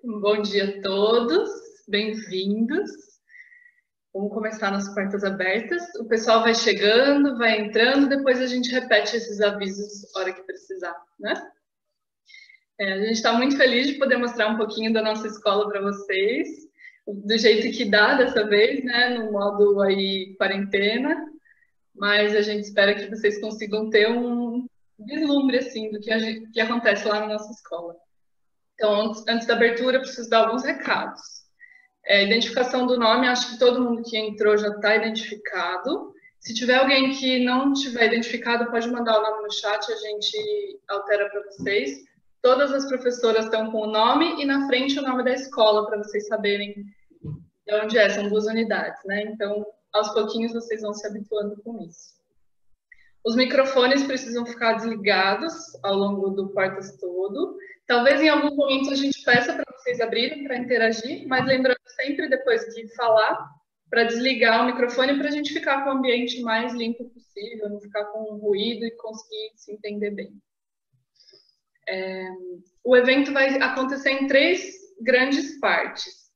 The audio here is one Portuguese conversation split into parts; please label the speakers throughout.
Speaker 1: Bom dia a todos, bem-vindos. Vamos começar nas portas abertas. O pessoal vai chegando, vai entrando, depois a gente repete esses avisos na hora que precisar, né? A gente está muito feliz de poder mostrar um pouquinho da nossa escola para vocês, do jeito que dá dessa vez, né? No modo aí quarentena, mas a gente espera que vocês consigam ter um vislumbre assim do que acontece lá na nossa escola. Então, antes da abertura, eu preciso dar alguns recados. Identificação do nome, acho que todo mundo que entrou já está identificado. Se tiver alguém que não tiver identificado, pode mandar o nome no chat, a gente altera para vocês. Todas as professoras estão com o nome e na frente o nome da escola, para vocês saberem de onde é, são 2 unidades, né? Então, aos pouquinhos vocês vão se habituando com isso. Os microfones precisam ficar desligados ao longo do Portas todo. Talvez em algum momento a gente peça para vocês abrirem para interagir, mas lembrando sempre depois de falar para desligar o microfone para a gente ficar com o ambiente mais limpo possível, não ficar com ruído e conseguir se entender bem. O evento vai acontecer em 3 grandes partes.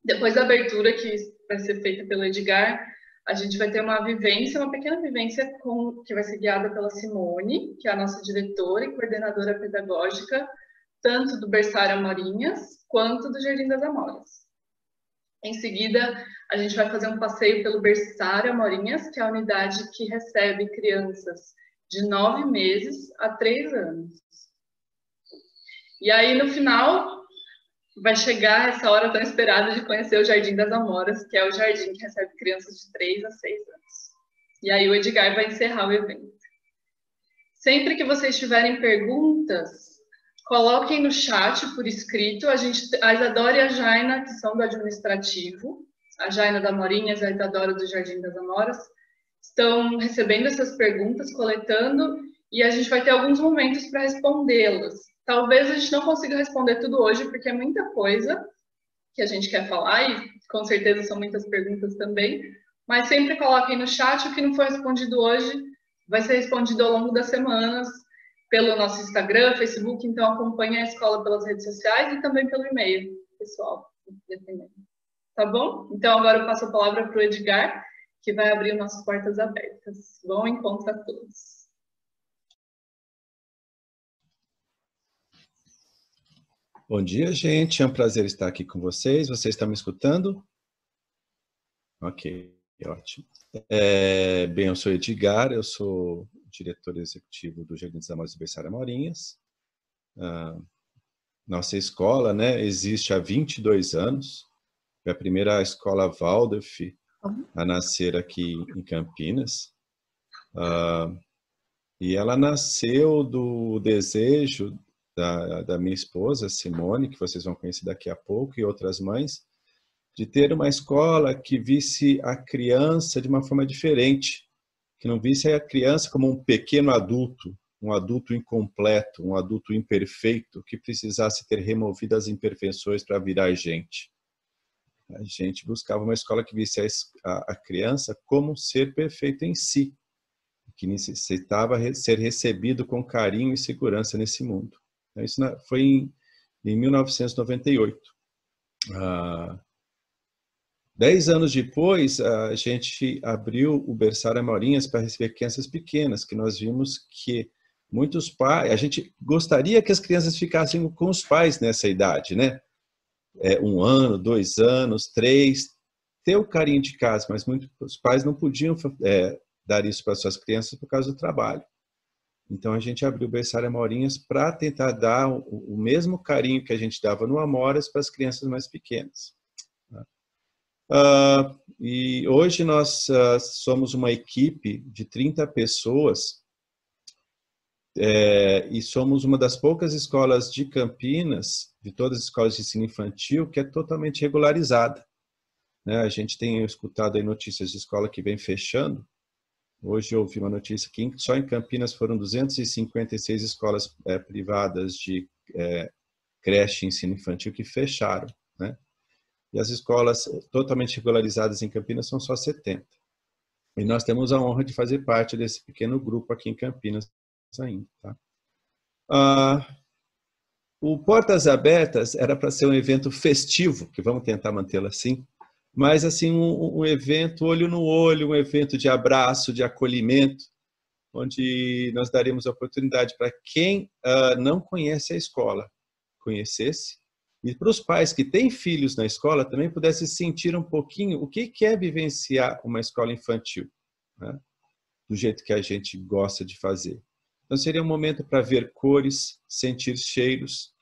Speaker 1: Depois da abertura, que vai ser feita pelo Edgar, a gente vai ter uma vivência, uma pequena vivência que vai ser guiada pela Simone, que é a nossa diretora e coordenadora pedagógica, tanto do Berçário Amorinhas, quanto do Jardim das Amoras. Em seguida, a gente vai fazer um passeio pelo Berçário Amorinhas, que é a unidade que recebe crianças de 9 meses a 3 anos. E aí, no final, vai chegar essa hora tão esperada de conhecer o Jardim das Amoras, que é o jardim que recebe crianças de 3 a 6 anos. E aí o Edgar vai encerrar o evento. Sempre que vocês tiverem perguntas, coloquem no chat por escrito. A Isadora e a Jaina, que são do administrativo, a Jaina da Amorinhas e a Isadora do Jardim das Amoras, estão recebendo essas perguntas, coletando, e a gente vai ter alguns momentos para respondê-las. Talvez a gente não consiga responder tudo hoje, porque é muita coisa que a gente quer falar, e com certeza são muitas perguntas também, mas sempre coloquem no chat o que não foi respondido hoje, vai ser respondido ao longo das semanas, pelo nosso Instagram, Facebook, então acompanhe a escola pelas redes sociais e também pelo e-mail, pessoal, dependendo. Tá bom? Então agora eu passo a palavra para o Edgar, que vai abrir nossas portas abertas. Bom encontro a todos.
Speaker 2: Bom dia, gente. É um prazer estar aqui com vocês. Vocês estão me escutando? Ok, ótimo. Bem, eu sou Edgar, eu sou diretor executivo do Jardim das Amoras do Berçário Amorinhas. Nossa escola, né, existe há 22 anos. Foi a primeira escola Waldorf a nascer aqui em Campinas. E ela nasceu do desejo da minha esposa, Simone, que vocês vão conhecer daqui a pouco, e outras mães, de ter uma escola que visse a criança de uma forma diferente, que não visse a criança como um pequeno adulto, um adulto incompleto, um adulto imperfeito, que precisasse ter removido as imperfeições para virar gente. A gente buscava uma escola que visse a criança como um ser perfeito em si, que necessitava ser recebido com carinho e segurança nesse mundo. Isso foi em 1998. 10 anos depois, a gente abriu o Berçário Amorinhas para receber crianças pequenas, que nós vimos que muitos pais... A gente gostaria que as crianças ficassem com os pais nessa idade, né? 1 ano, 2 anos, 3, ter o carinho de casa, mas muitos pais não podiam dar isso para suas crianças por causa do trabalho. Então, a gente abriu o Berçário Amorinhas para tentar dar o mesmo carinho que a gente dava no Amoras para as crianças mais pequenas. E hoje nós somos uma equipe de 30 pessoas e somos uma das poucas escolas de Campinas, de todas as escolas de ensino infantil, que é totalmente regularizada. A gente tem escutado aí notícias de escola que vem fechando. Hoje eu ouvi uma notícia que só em Campinas foram 256 escolas privadas de creche e ensino infantil que fecharam, né? E as escolas totalmente regularizadas em Campinas são só 70. E nós temos a honra de fazer parte desse pequeno grupo aqui em Campinas ainda. Tá? O Portas Abertas era para ser um evento festivo, que vamos tentar mantê-lo assim, mas assim um evento olho no olho, um evento de abraço, de acolhimento, onde nós daremos a oportunidade para quem não conhece a escola, conhecesse, e para os pais que têm filhos na escola também pudessem sentir um pouquinho o que é vivenciar uma escola infantil, né? Do jeito que a gente gosta de fazer. Então seria um momento para ver cores, sentir cheiros,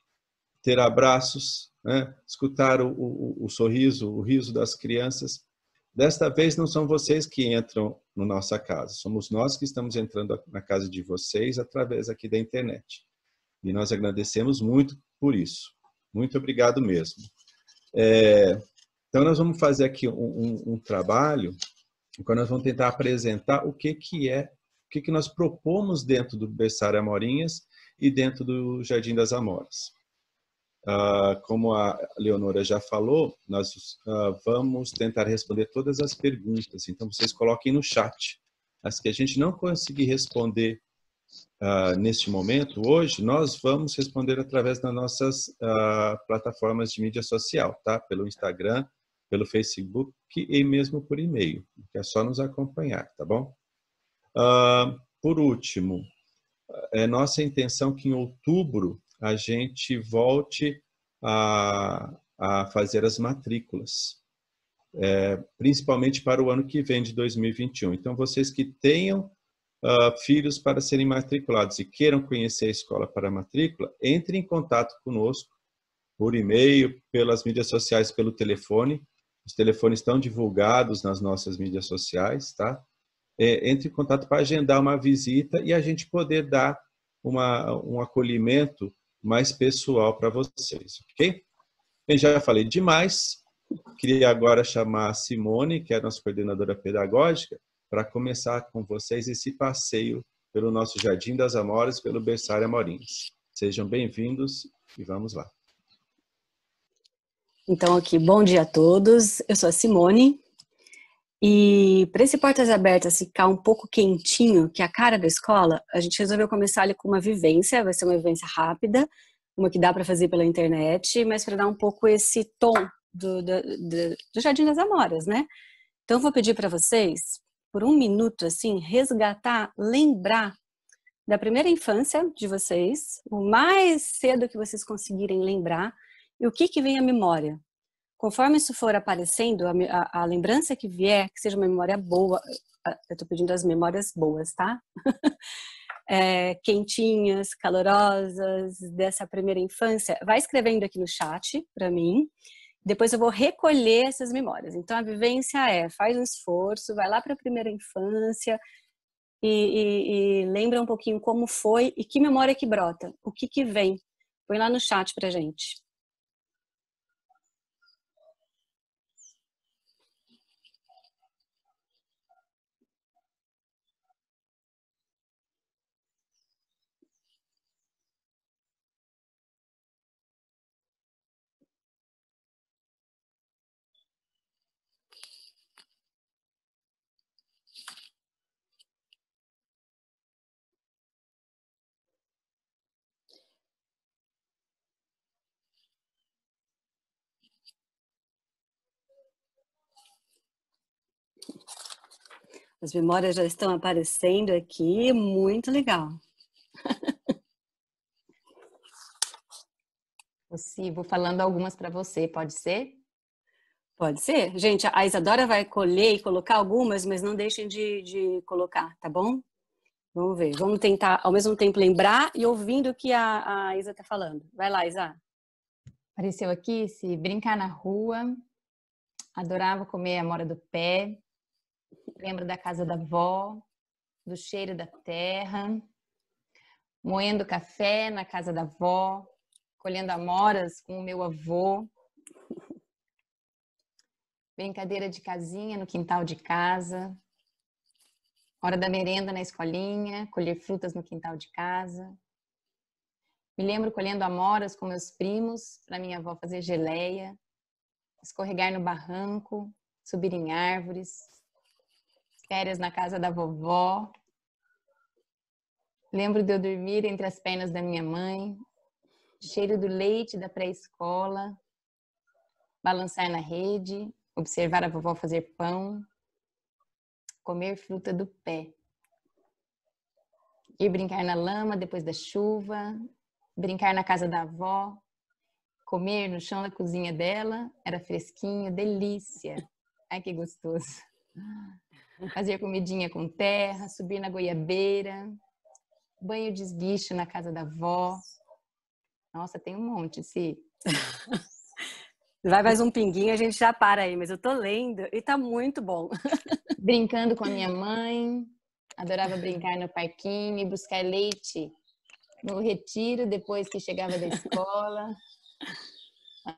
Speaker 2: ter abraços, né? Escutar o sorriso, o riso das crianças. Desta vez não são vocês que entram na nossa casa, somos nós que estamos entrando na casa de vocês através aqui da internet. E nós agradecemos muito por isso. Muito obrigado mesmo. Então nós vamos fazer aqui um trabalho, quando nós vamos tentar apresentar o que nós propomos dentro do Berçário Amorinhas e dentro do Jardim das Amoras. Como a Leonora já falou, nós vamos tentar responder todas as perguntas. Então, vocês coloquem no chat. As que a gente não conseguir responder neste momento, hoje, nós vamos responder através das nossas plataformas de mídia social, tá? Pelo Instagram, pelo Facebook e mesmo por e-mail. É só nos acompanhar, tá bom? Por último, é nossa intenção que em outubro a gente volte a fazer as matrículas, principalmente para o ano que vem, de 2021. Então, vocês que tenham filhos para serem matriculados e queiram conhecer a escola para matrícula, entre em contato conosco por e-mail, pelas mídias sociais, pelo telefone. Os telefones estão divulgados nas nossas mídias sociais, tá? Entre em contato para agendar uma visita e a gente poder dar um acolhimento mais pessoal para vocês, ok? Eu já falei demais, queria agora chamar a Simone, que é a nossa coordenadora pedagógica, para começar com vocês esse passeio pelo nosso Jardim das Amoras, pelo Berçário Amorinhas. Sejam bem-vindos e vamos lá.
Speaker 3: Então, aqui, bom dia a todos, eu sou a Simone, e para esse Portas Abertas ficar um pouco quentinho, que é a cara da escola, a gente resolveu começar ali com uma vivência, vai ser uma vivência rápida, uma que dá para fazer pela internet, mas para dar um pouco esse tom do Jardim das Amoras, né? Então, eu vou pedir para vocês, por um minuto, assim, resgatar, lembrar da primeira infância de vocês, o mais cedo que vocês conseguirem lembrar, e o que vem à memória. Conforme isso for aparecendo, a lembrança que vier, que seja uma memória boa, eu estou pedindo as memórias boas, tá? Quentinhas, calorosas, dessa primeira infância, vai escrevendo aqui no chat para mim, depois eu vou recolher essas memórias. Então a vivência faz um esforço, vai lá para a primeira infância e lembra um pouquinho como foi e que memória que brota, o que vem. Põe lá no chat pra gente. As memórias já estão aparecendo aqui, muito legal.
Speaker 4: Vou falando algumas para você, pode ser?
Speaker 3: Pode ser. Gente, a Isadora vai colher e colocar algumas, mas não deixem de colocar, tá bom? Vamos ver. Vamos tentar, ao mesmo tempo, lembrar e ouvindo o que a Isa está falando. Vai lá, Isa.
Speaker 4: Apareceu aqui, se brincar na rua, adorava comer a amora do pé, lembro da casa da avó, do cheiro da terra, moendo café na casa da avó, colhendo amoras com o meu avô, brincadeira de casinha no quintal de casa, hora da merenda na escolinha, colher frutas no quintal de casa. Me lembro colhendo amoras com meus primos, para minha avó fazer geleia, escorregar no barranco, subir em árvores, férias na casa da vovó. Lembro de eu dormir entre as pernas da minha mãe, cheiro do leite da pré-escola, balançar na rede, observar a vovó fazer pão, comer fruta do pé, ir brincar na lama depois da chuva, brincar na casa da avó, comer no chão da cozinha dela, era fresquinho, delícia. Ai, que gostoso. Fazer comidinha com terra, subir na goiabeira, banho de esguicho na casa da avó. Nossa, tem um monte, Ci.
Speaker 3: Vai mais um pinguinho, a gente já para aí, mas eu tô lendo e tá muito bom.
Speaker 4: Brincando com a minha mãe, adorava brincar no parquinho e buscar leite no retiro depois que chegava da escola,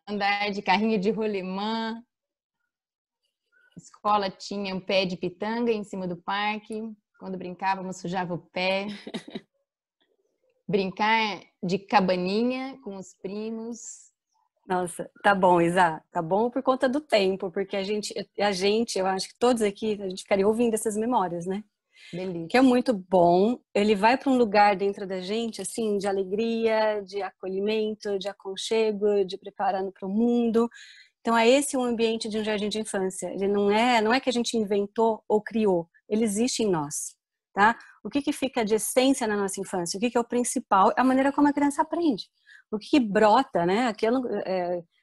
Speaker 4: andar de carrinho de rolimã. Escola tinha um pé de pitanga em cima do parque, quando brincávamos sujava o pé. Brincar de cabaninha com os primos.
Speaker 3: Nossa, tá bom, Isa, tá bom por conta do tempo, porque a gente, eu acho que todos aqui, a gente ficaria ouvindo essas memórias, né?
Speaker 4: Delícia.
Speaker 3: Que é muito bom, ele vai para um lugar dentro da gente, assim, de alegria, de acolhimento, de aconchego, de preparando para o mundo. Então, é esse o ambiente de um jardim de infância. Ele não é que a gente inventou ou criou, ele existe em nós, tá? O que fica de essência na nossa infância? O que é o principal? É a maneira como a criança aprende. O que brota, né? Aquilo,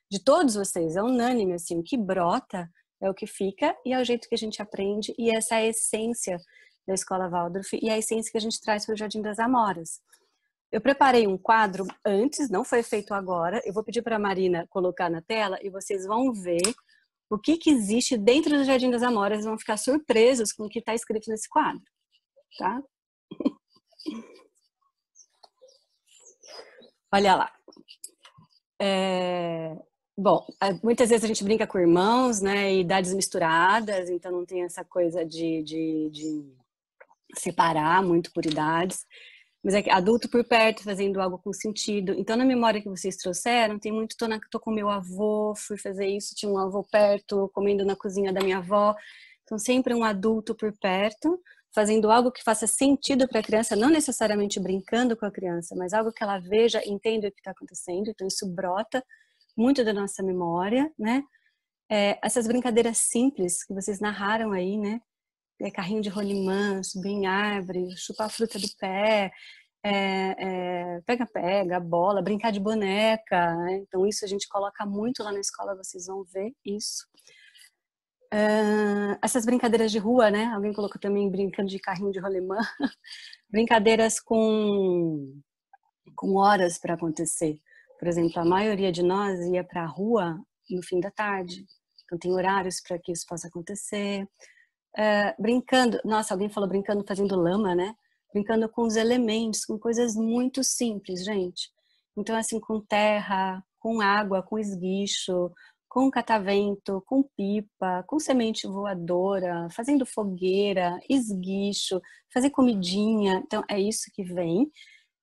Speaker 3: de todos vocês, é unânime, assim, o que brota é o que fica e é o jeito que a gente aprende, e essa é a essência da Escola Waldorf e a essência que a gente traz para o Jardim das Amoras. Eu preparei um quadro antes, não foi feito agora, eu vou pedir para a Marina colocar na tela e vocês vão ver o que existe dentro do Jardim das Amoras, vão ficar surpresos com o que está escrito nesse quadro, tá? Olha lá. Bom, muitas vezes a gente brinca com irmãos, né, e idades misturadas, então não tem essa coisa de separar muito por idades, mas é que adulto por perto fazendo algo com sentido. Então na memória que vocês trouxeram, tem muito, tô com meu avô, fui fazer isso, tinha um avô perto, comendo na cozinha da minha avó, então sempre um adulto por perto, fazendo algo que faça sentido para a criança, não necessariamente brincando com a criança, mas algo que ela veja, entenda o que está acontecendo, então isso brota muito da nossa memória, né? Essas brincadeiras simples que vocês narraram aí, né? Carrinho de rolimã, subir em árvore, chupar a fruta do pé, pega-pega, bola, brincar de boneca, né? Então isso a gente coloca muito lá na escola, vocês vão ver isso. Essas brincadeiras de rua, né? Alguém colocou também brincando de carrinho de rolimã. Brincadeiras com horas para acontecer. Por exemplo, a maioria de nós ia para a rua no fim da tarde. Então tem horários para que isso possa acontecer. Brincando, nossa, alguém falou brincando fazendo lama, né? Brincando com os elementos, com coisas muito simples, gente. Então, assim, com terra, com água, com esguicho, com catavento, com pipa, com semente voadora, fazendo fogueira, esguicho, fazer comidinha. Então, é isso que vem.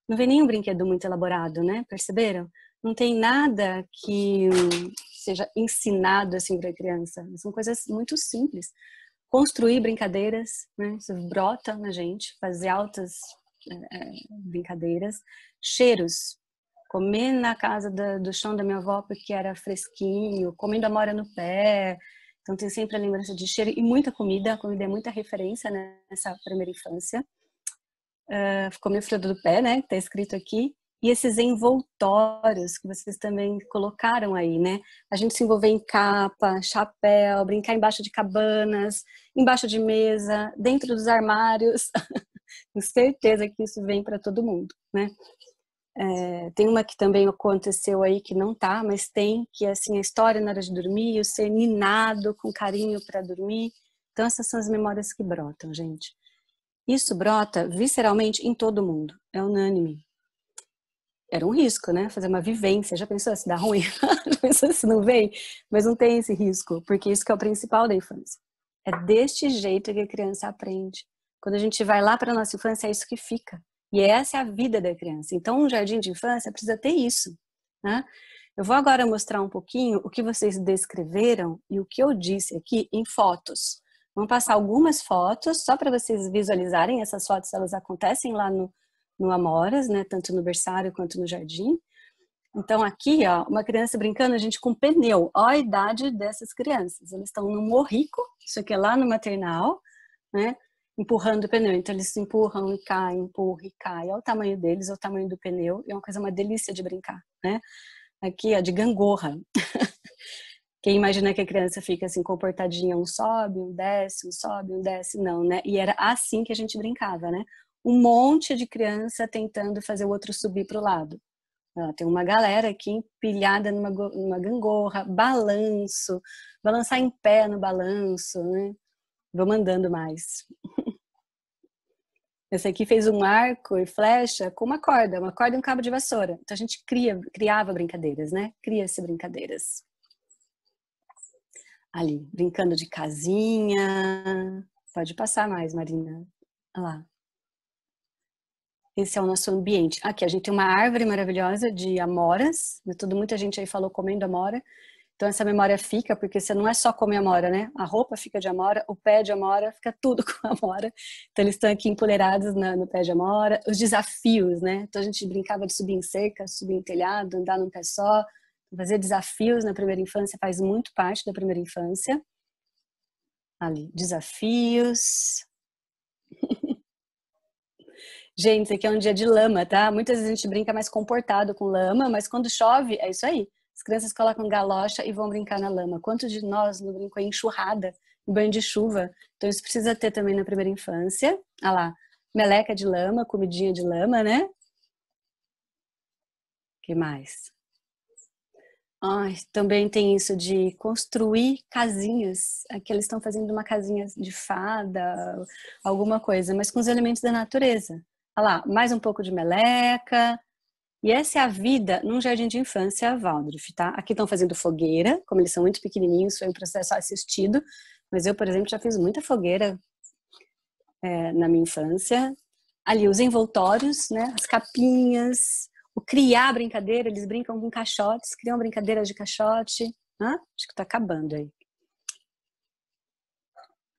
Speaker 3: Não vem nenhum brinquedo muito elaborado, né? Perceberam? Não tem nada que seja ensinado assim para a criança. São coisas muito simples. Construir brincadeiras, né? Isso brota na gente, fazer altas brincadeiras. Cheiros. Comer na casa do chão da minha avó porque era fresquinho, comendo amora no pé. Então tem sempre a lembrança de cheiro e muita comida. A comida é muita referência, né, nessa primeira infância. Comer fruta do pé, né, que tá escrito aqui. E esses envoltórios que vocês também colocaram aí, né? A gente se envolver em capa, chapéu, brincar embaixo de cabanas, embaixo de mesa, dentro dos armários. Tenho certeza que isso vem para todo mundo, né? Tem uma que também aconteceu aí que não tá, mas tem, que é assim, a história na hora de dormir, o ser ninado com carinho para dormir. Então essas são as memórias que brotam, gente. Isso brota visceralmente em todo mundo, é unânime. Era um risco, né? Fazer uma vivência. Já pensou se dá ruim? Já pensou se não vem? Mas não tem esse risco, porque isso que é o principal da infância. É deste jeito que a criança aprende. Quando a gente vai lá para a nossa infância, é isso que fica. E essa é a vida da criança. Então, um jardim de infância precisa ter isso, né? Eu vou agora mostrar um pouquinho o que vocês descreveram e o que eu disse aqui em fotos. Vamos passar algumas fotos, só para vocês visualizarem. Essas fotos, elas acontecem lá no Amoras, né? Tanto no berçário quanto no jardim. Então aqui, ó, uma criança brincando, a gente com pneu. Ó a idade dessas crianças. Eles estão no morrico, isso aqui é lá no maternal, né? Empurrando o pneu. Então eles se empurram e caem, empurram e caem. Olha o tamanho deles, olha o tamanho do pneu. É uma delícia de brincar, né? Aqui, ó, de gangorra. Quem imagina que a criança fica assim comportadinha, um sobe, um desce, um sobe, um desce, não, né? E era assim que a gente brincava, né? Um monte de criança tentando fazer o outro subir para o lado. Tem uma galera aqui empilhada numa gangorra, balanço, balançar em pé no balanço, né? Vamos andando mais. Esse aqui fez um arco e flecha com uma corda e um cabo de vassoura. Então a gente criava brincadeiras, né? Cria-se brincadeiras. Ali, brincando de casinha. Pode passar mais, Marina. Olha lá. Esse é o nosso ambiente. Aqui a gente tem uma árvore maravilhosa de amoras. Muita gente aí falou comendo amora. Então essa memória fica, porque você não é só comer amora, né? A roupa fica de amora, o pé de amora, fica tudo com amora. Então eles estão aqui empoleirados no pé de amora. Os desafios, né? Então a gente brincava de subir em cerca, subir em telhado, andar num pé só. Fazer desafios na primeira infância faz muito parte da primeira infância. Ali, desafios. Gente, esse aqui é um dia de lama, tá? Muitas vezes a gente brinca mais comportado com lama, mas quando chove, é isso aí. As crianças colocam galocha e vão brincar na lama. Quantos de nós não brincou em enxurrada, em banho de chuva? Então isso precisa ter também na primeira infância. Olha lá, meleca de lama, comidinha de lama, né? Que mais? Também tem isso de construir casinhas. Aqui eles estão fazendo uma casinha de fada, alguma coisa, mas com os elementos da natureza. Olha lá, mais um pouco de meleca. E essa é a vida num jardim de infância Waldorf, tá? Aqui estão fazendo fogueira, como eles são muito pequenininhos, foi um processo assistido, mas eu, por exemplo, já fiz muita fogueira na minha infância. Ali, os envoltórios, né? As capinhas, o criar brincadeira, eles brincam com caixotes, criam brincadeiras de caixote. Acho que tá acabando aí.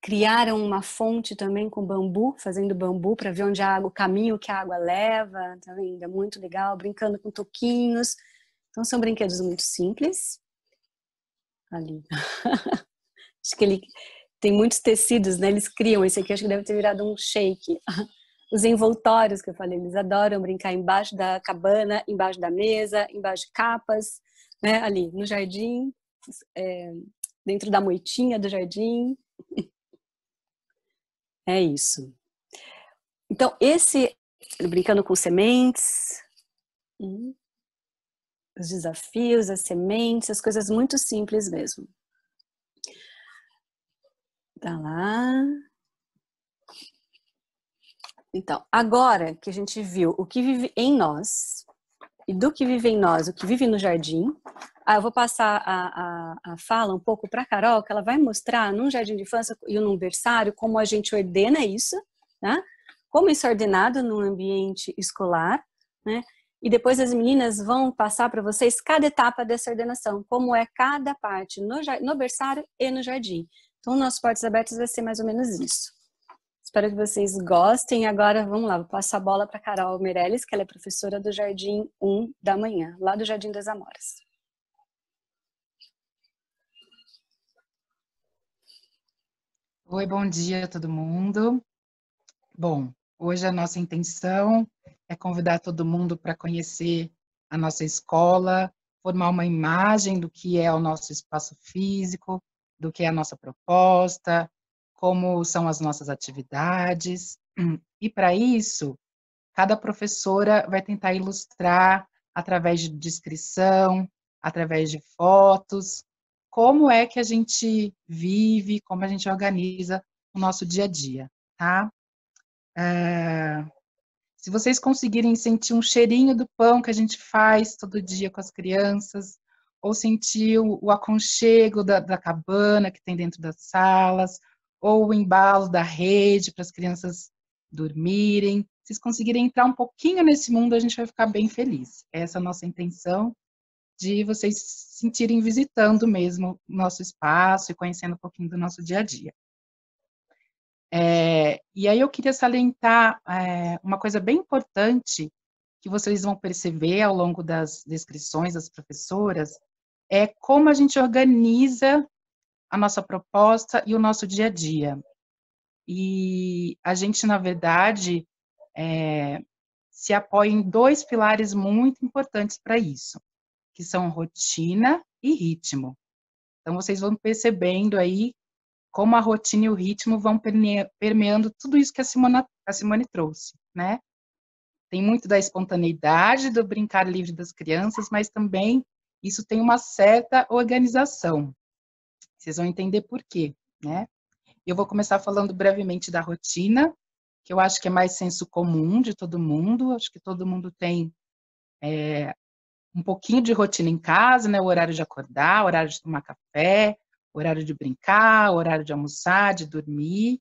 Speaker 3: Criaram uma fonte também com bambu, fazendo bambu para ver onde o caminho que a água leva, tá vendo? É muito legal, brincando com toquinhos. Então são brinquedos muito simples. Ali. Acho que ele tem muitos tecidos, né? Eles criam, esse aqui acho que deve ter virado um shake. Os envoltórios que eu falei, eles adoram brincar embaixo da cabana, embaixo da mesa, embaixo de capas, né? Ali no jardim, dentro da moitinha do jardim. É isso. Então, brincando com sementes, os desafios, as sementes, as coisas muito simples mesmo. Tá lá. Então, agora que a gente viu o que vive em nós, e do que vive em nós, o que vive no jardim, eu vou passar a fala um pouco para a Carol, que ela vai mostrar num jardim de infância e num berçário como a gente ordena isso, né? Como isso é ordenado num ambiente escolar, né? E depois as meninas vão passar para vocês cada etapa dessa ordenação, como é cada parte no berçário e no jardim. Então, o nosso Portas Abertas vai ser mais ou menos isso. Espero que vocês gostem. Agora, vamos lá, vou passar a bola para a Carol Meirelles, que ela é professora do Jardim 1 da Manhã, lá do Jardim das Amoras.
Speaker 5: Oi, bom dia a todo mundo. Bom, hoje a nossa intenção é convidar todo mundo para conhecer a nossa escola, formar uma imagem do que é o nosso espaço físico, do que é a nossa proposta, como são as nossas atividades. E para isso, cada professora vai tentar ilustrar através de descrição, através de fotos, como é que a gente vive, como a gente organiza o nosso dia a dia, tá? Se vocês conseguirem sentir um cheirinho do pão que a gente faz todo dia com as crianças, ou sentir o aconchego da cabana que tem dentro das salas, ou o embalo da rede para as crianças dormirem, se vocês conseguirem entrar um pouquinho nesse mundo, a gente vai ficar bem feliz. Essa é a nossa intenção, de vocês se sentirem visitando mesmo o nosso espaço e conhecendo um pouquinho do nosso dia a dia. E aí eu queria salientar uma coisa bem importante, que vocês vão perceber ao longo das descrições das professoras é como a gente organiza a nossa proposta e o nosso dia a dia. E a gente, na verdade, se apoia em 2 pilares muito importantes para isso, que são rotina e ritmo. Então, vocês vão percebendo aí como a rotina e o ritmo vão permeando tudo isso que a Simone trouxe, né? Tem muito da espontaneidade, do brincar livre das crianças, mas também isso tem uma certa organização. Vocês vão entender por quê, né? Eu vou começar falando brevemente da rotina, que eu acho que é mais senso comum de todo mundo. Acho que todo mundo tem um pouquinho de rotina em casa, né? O horário de acordar, o horário de tomar café, o horário de brincar, o horário de almoçar, de dormir.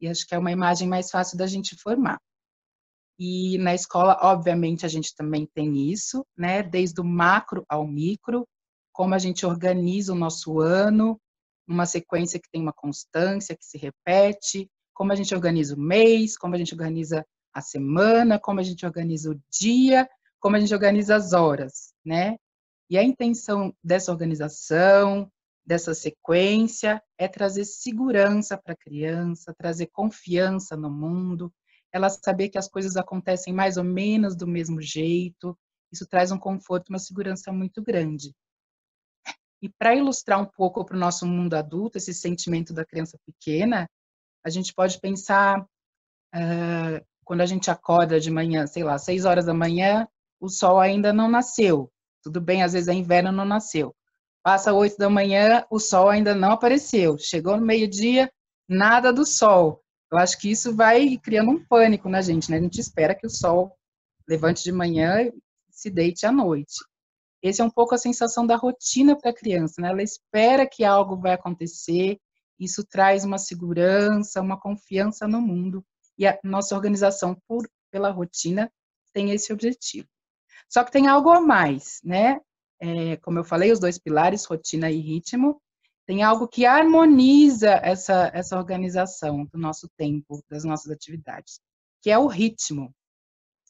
Speaker 5: E acho que é uma imagem mais fácil da gente formar. E na escola, obviamente, a gente também tem isso, né? Desde o macro ao micro, como a gente organiza o nosso ano, uma sequência que tem uma constância, que se repete, como a gente organiza o mês, como a gente organiza a semana, como a gente organiza o dia, como a gente organiza as horas, né? E a intenção dessa organização, dessa sequência, é trazer segurança para a criança, trazer confiança no mundo, ela saber que as coisas acontecem mais ou menos do mesmo jeito. Isso traz um conforto, uma segurança muito grande. E para ilustrar um pouco para o nosso mundo adulto, esse sentimento da criança pequena, a gente pode pensar, quando a gente acorda de manhã, sei lá, 6 horas da manhã, o sol ainda não nasceu. Tudo bem, às vezes é inverno, não nasceu. Passa 8 da manhã, o sol ainda não apareceu. Chegou no meio-dia, nada do sol. Eu acho que isso vai criando um pânico na gente, né? A gente espera que o sol levante de manhã e se deite à noite. Esse é um pouco a sensação da rotina para a criança, né? Ela espera que algo vai acontecer, isso traz uma segurança, uma confiança no mundo, e a nossa organização pela rotina tem esse objetivo. Só que tem algo a mais, né? Como eu falei, os 2 pilares, rotina e ritmo, tem algo que harmoniza essa organização do nosso tempo, das nossas atividades, que é o ritmo.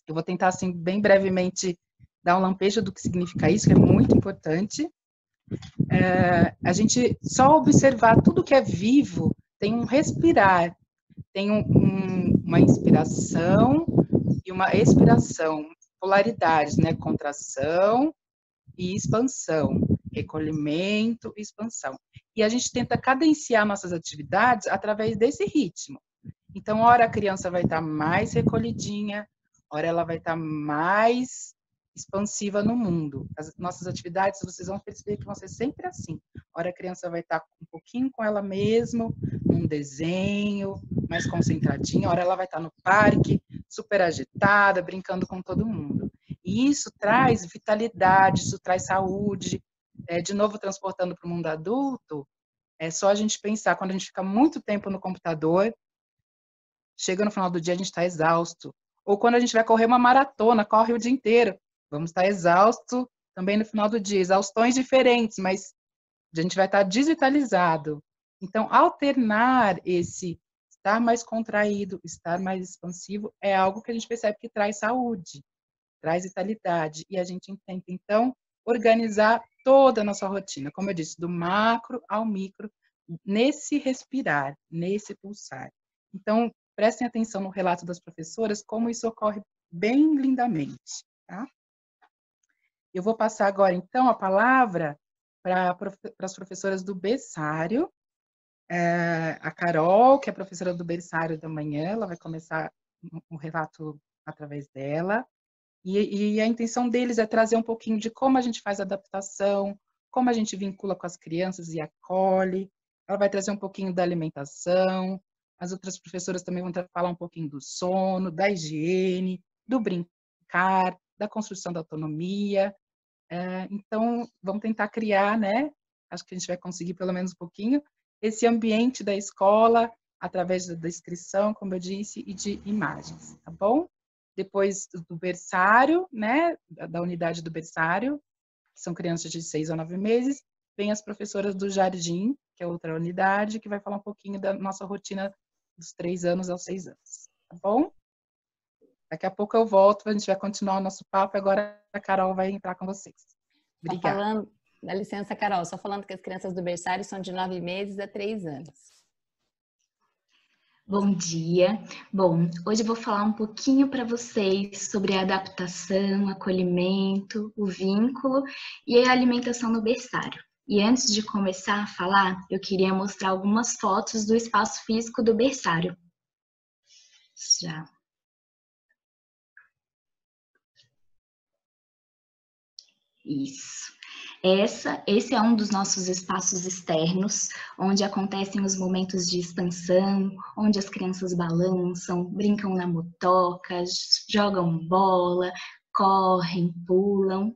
Speaker 5: Eu vou tentar, assim, bem brevemente, dar um lampejo do que significa isso, que é muito importante. A gente só observar tudo que é vivo tem um respirar, tem uma inspiração e uma expiração, polaridades, né? Contração e expansão, recolhimento e expansão. E a gente tenta cadenciar nossas atividades através desse ritmo. Então, ora a criança vai estar mais recolhidinha, ora ela vai estar mais expansiva no mundo. As nossas atividades, vocês vão perceber que vão ser sempre assim. Ora a criança vai estar um pouquinho com ela mesma, num desenho, mais concentradinha, ora ela vai estar no parque, super agitada, brincando com todo mundo. E isso traz vitalidade, isso traz saúde. De novo, transportando para o mundo adulto, é só a gente pensar, quando a gente fica muito tempo no computador, chega no final do dia, a gente está exausto. Ou quando a gente vai correr uma maratona, corre o dia inteiro, vamos estar exausto também no final do dia. Exaustões diferentes, mas a gente vai estar desvitalizado. Então, alternar esse estar mais contraído, estar mais expansivo, é algo que a gente percebe que traz saúde, traz vitalidade. E a gente tenta, então, organizar toda a nossa rotina, como eu disse, do macro ao micro, nesse respirar, nesse pulsar. Então, prestem atenção no relato das professoras, como isso ocorre bem lindamente. Tá? Eu vou passar agora, então, a palavra para as professoras do berçário. A Carol, que é professora do berçário da manhã, ela vai começar um relato através dela. E a intenção deles é trazer um pouquinho de como a gente faz a adaptação, como a gente vincula com as crianças e acolhe. Ela vai trazer um pouquinho da alimentação. As outras professoras também vão falar um pouquinho do sono, da higiene, do brincar, da construção da autonomia. Então, vamos tentar criar, né? Acho que a gente vai conseguir pelo menos um pouquinho esse ambiente da escola através da descrição, como eu disse, e de imagens, tá bom? Depois do berçário, né, da unidade do berçário, que são crianças de 6 a 9 meses, vem as professoras do jardim, que é outra unidade, que vai falar um pouquinho da nossa rotina dos 3 anos aos 6 anos, tá bom? Daqui a pouco eu volto, a gente vai continuar o nosso papo. Agora a Carol vai entrar com vocês. Obrigada.
Speaker 4: Dá licença, Carol, só falando que as crianças do berçário são de 9 meses a 3 anos.
Speaker 6: Bom dia. Bom, hoje eu vou falar um pouquinho para vocês sobre a adaptação, acolhimento, o vínculo e a alimentação no berçário. E antes de começar a falar, eu queria mostrar algumas fotos do espaço físico do berçário. Já. Isso. Esse é um dos nossos espaços externos, onde acontecem os momentos de expansão, onde as crianças balançam, brincam na motoca, jogam bola, correm, pulam.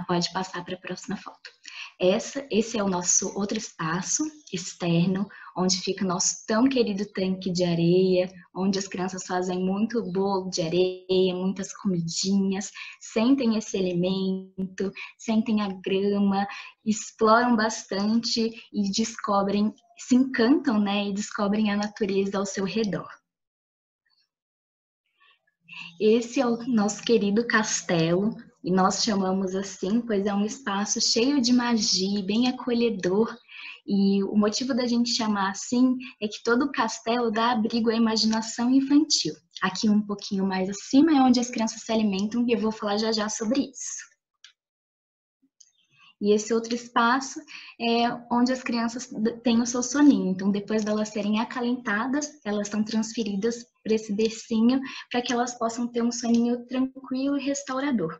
Speaker 6: Pode passar para a próxima foto. Esse é o nosso outro espaço externo, onde fica o nosso tão querido tanque de areia, onde as crianças fazem muito bolo de areia, muitas comidinhas, sentem esse elemento, sentem a grama, exploram bastante e descobrem, se encantam, né, e descobrem a natureza ao seu redor. Esse é o nosso querido castelo, e nós chamamos assim, pois é um espaço cheio de magia, bem acolhedor. E o motivo da gente chamar assim é que todo o castelo dá abrigo à imaginação infantil. Aqui um pouquinho mais acima é onde as crianças se alimentam e eu vou falar já já sobre isso. E esse outro espaço é onde as crianças têm o seu soninho. Então, depois de elas serem acalentadas, elas são transferidas para esse bercinho para que elas possam ter um soninho tranquilo e restaurador.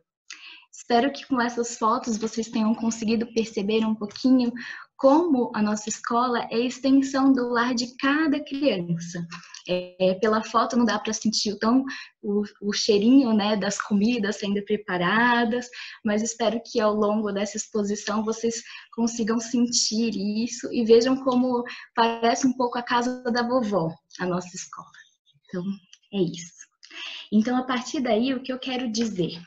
Speaker 6: Espero que com essas fotos vocês tenham conseguido perceber um pouquinho como a nossa escola é a extensão do lar de cada criança. Pela foto não dá para sentir o cheirinho, né, das comidas sendo preparadas, mas espero que ao longo dessa exposição vocês consigam sentir isso e vejam como parece um pouco a casa da vovó, a nossa escola. Então, é isso. Então, a partir daí, o que eu quero dizer?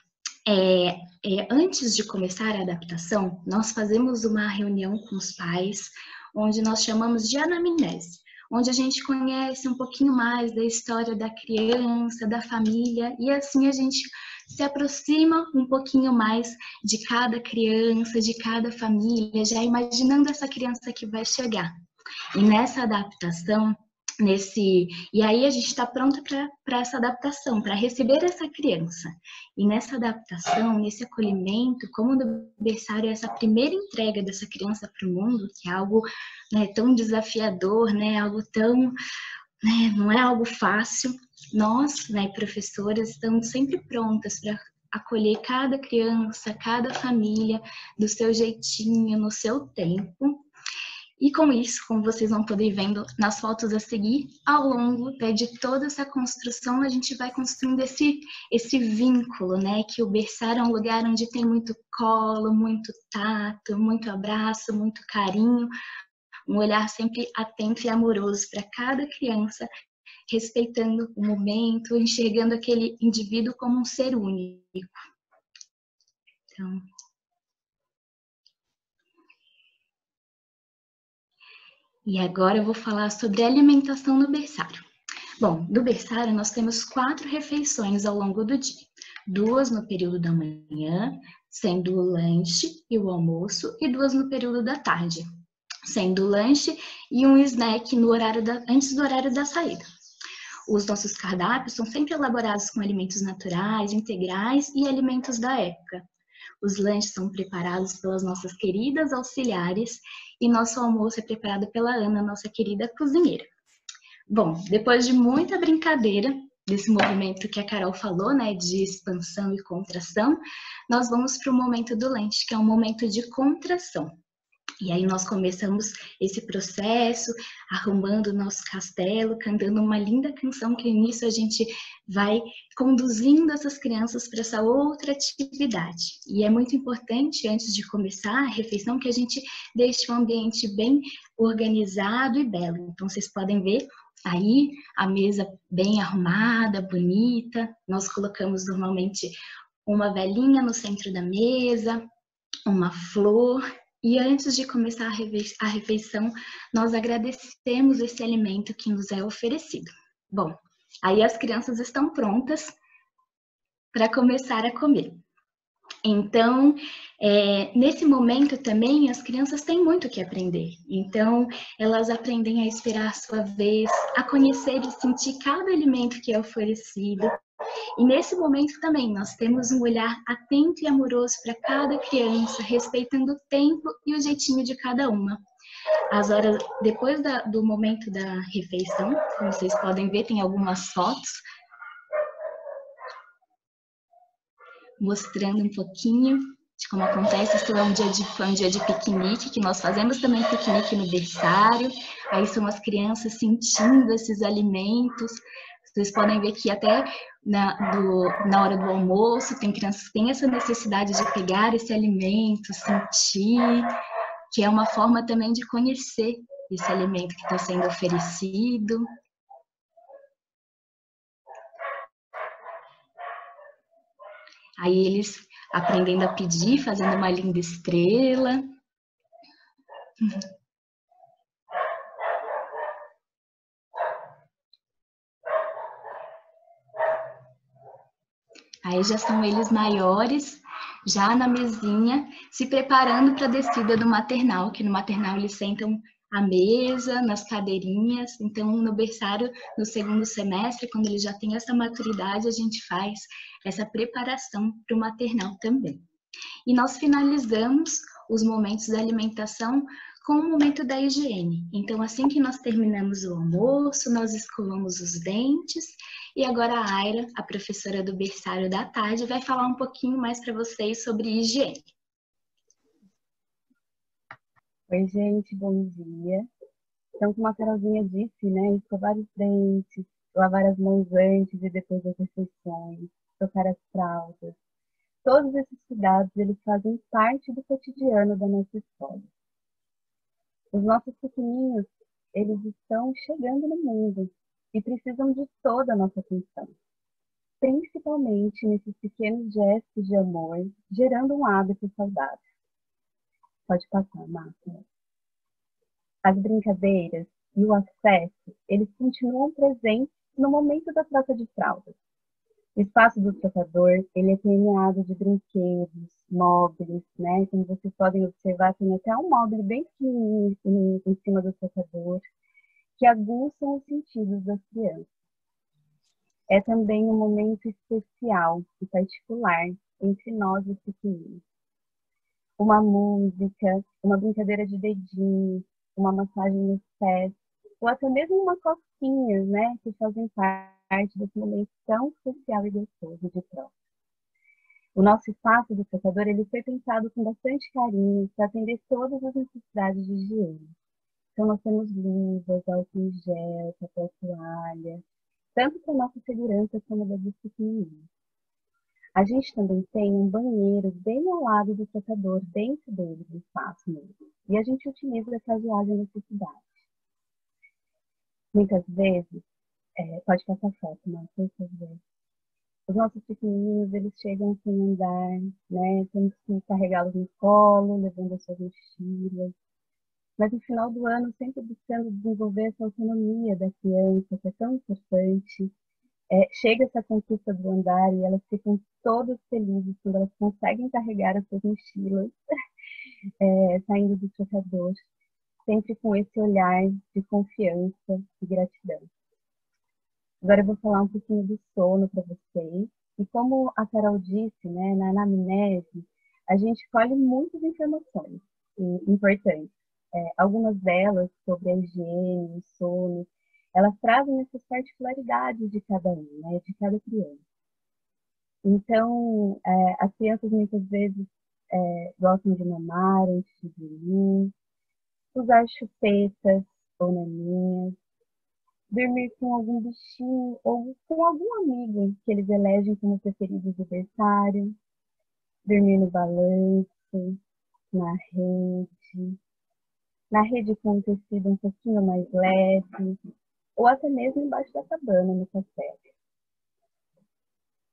Speaker 6: Antes de começar a adaptação, nós fazemos uma reunião com os pais, onde nós chamamos de anamnese, onde a gente conhece um pouquinho mais da história da criança, da família, e assim a gente se aproxima um pouquinho mais de cada criança, de cada família, já imaginando essa criança que vai chegar. E nessa adaptação, e aí a gente está pronta para essa adaptação, para receber essa criança. E nessa adaptação, nesse acolhimento, como no berçário é essa primeira entrega dessa criança para o mundo, que é algo, né, tão desafiador, né, algo tão, né, não é algo fácil, nós, né, professoras, estamos sempre prontas para acolher cada criança, cada família, do seu jeitinho, no seu tempo. E com isso, como vocês vão poder ir vendo nas fotos a seguir, ao longo de toda essa construção, a gente vai construindo esse vínculo, né? Que o berçário é um lugar onde tem muito colo, muito tato, muito abraço, muito carinho, um olhar sempre atento e amoroso para cada criança, respeitando o momento, enxergando aquele indivíduo como um ser único. Então... E agora eu vou falar sobre a alimentação no berçário. Bom, no berçário nós temos 4 refeições ao longo do dia. 2 no período da manhã, sendo o lanche e o almoço, e 2 no período da tarde, sendo o lanche e um snack no horário antes do horário da saída. Os nossos cardápios são sempre elaborados com alimentos naturais, integrais e alimentos da época. Os lanches são preparados pelas nossas queridas auxiliares e nosso almoço é preparado pela Ana, nossa querida cozinheira. Bom, depois de muita brincadeira, desse movimento que a Carol falou, né, de expansão e contração, nós vamos para o momento do lanche, que é um momento de contração. E aí nós começamos esse processo, arrumando o nosso castelo, cantando uma linda canção, que nisso a gente vai conduzindo essas crianças para essa outra atividade. E é muito importante, antes de começar a refeição, que a gente deixe um ambiente bem organizado e belo. Então vocês podem ver aí a mesa bem arrumada, bonita. Nós colocamos normalmente uma velinha no centro da mesa, uma flor. E antes de começar a refeição, nós agradecemos esse alimento que nos é oferecido. Bom, Aí as crianças estão prontas para começar a comer. Então, nesse momento também, as crianças têm muito o que aprender. Então, elas aprendem a esperar a sua vez, a conhecer e sentir cada alimento que é oferecido. E nesse momento também, nós temos um olhar atento e amoroso para cada criança, respeitando o tempo e o jeitinho de cada uma. As horas, depois do momento da refeição, como vocês podem ver, tem algumas fotos mostrando um pouquinho de como acontece. Isso é um dia de piquenique, que nós fazemos também piquenique no berçário. Aí são as crianças sentindo esses alimentos. Vocês podem ver que até na hora do almoço, tem crianças que têm essa necessidade de pegar esse alimento, sentir, que é uma forma também de conhecer esse alimento que está sendo oferecido. Aí eles aprendendo a pedir, fazendo uma linda estrela. Aí já são eles maiores, já na mesinha, se preparando para a descida do maternal, que no maternal eles sentam à mesa, nas cadeirinhas. Então, no berçário, no segundo semestre, quando eles já têm essa maturidade, a gente faz essa preparação para o maternal também. E nós finalizamos os momentos da alimentação com o momento da higiene. Então, assim que nós terminamos o almoço, nós escovamos os dentes e agora a Aira, a professora do berçário da tarde, vai falar um pouquinho mais para vocês sobre higiene.
Speaker 7: Oi, gente, bom dia. Então, como a Carolzinha disse, né, escovar os dentes, lavar as mãos antes e depois das refeições, trocar as fraldas. Todos esses cuidados, eles fazem parte do cotidiano da nossa escola. Os nossos pequeninos, eles estão chegando no mundo e precisam de toda a nossa atenção, principalmente nesses pequenos gestos de amor, gerando um hábito saudável. Pode passar, Márcia. As brincadeiras e o acesso, eles continuam presentes no momento da troca de fraldas. O espaço do trocador, ele é permeado de brinquedos, móveis, né? Como vocês podem observar, tem até um móvel bem pequenininho em cima do trocador, que aguçam os sentidos das crianças. É também um momento especial e particular entre nós, os pequeninos. Uma música, uma brincadeira de dedinho, uma massagem nos pés, ou até mesmo uma cosquinha, né? Que fazem parte desse momento tão especial e gostoso de troca. O nosso espaço do trocador, ele foi pensado com bastante carinho para atender todas as necessidades de higiene. Então, nós temos luvas, álcool em gel, papel toalha, tanto para a nossa segurança como da dos pequenininhos. A gente também tem um banheiro bem ao lado do trocador, dentro dele, do espaço mesmo. E a gente utiliza caso haja necessidade. Muitas vezes, pode passar foto, mas muitas vezes, os nossos pequenininhos, eles chegam sem andar, né? Temos que carregá-los no colo, levando as suas mochilas. Mas no final do ano, sempre buscando desenvolver essa autonomia da criança, que é tão importante. Chega essa conquista do andar e elas ficam todas felizes quando elas conseguem carregar as suas mochilas, saindo do trocador, sempre com esse olhar de confiança e gratidão. Agora eu vou falar um pouquinho do sono para vocês. E como a Carol disse, né, na anamnese, a gente colhe muitas informações importantes. Algumas delas sobre a higiene, o sono, elas trazem essas particularidades de cada um, né, de cada criança. Então, as crianças muitas vezes gostam de mamar antes de dormir, usar chupetas ou naninhas, dormir com algum bichinho ou com algum amigo que eles elegem como preferido do berçário, dormir no balanço, na rede com um tecido um pouquinho mais leve, ou até mesmo embaixo da cabana, no café.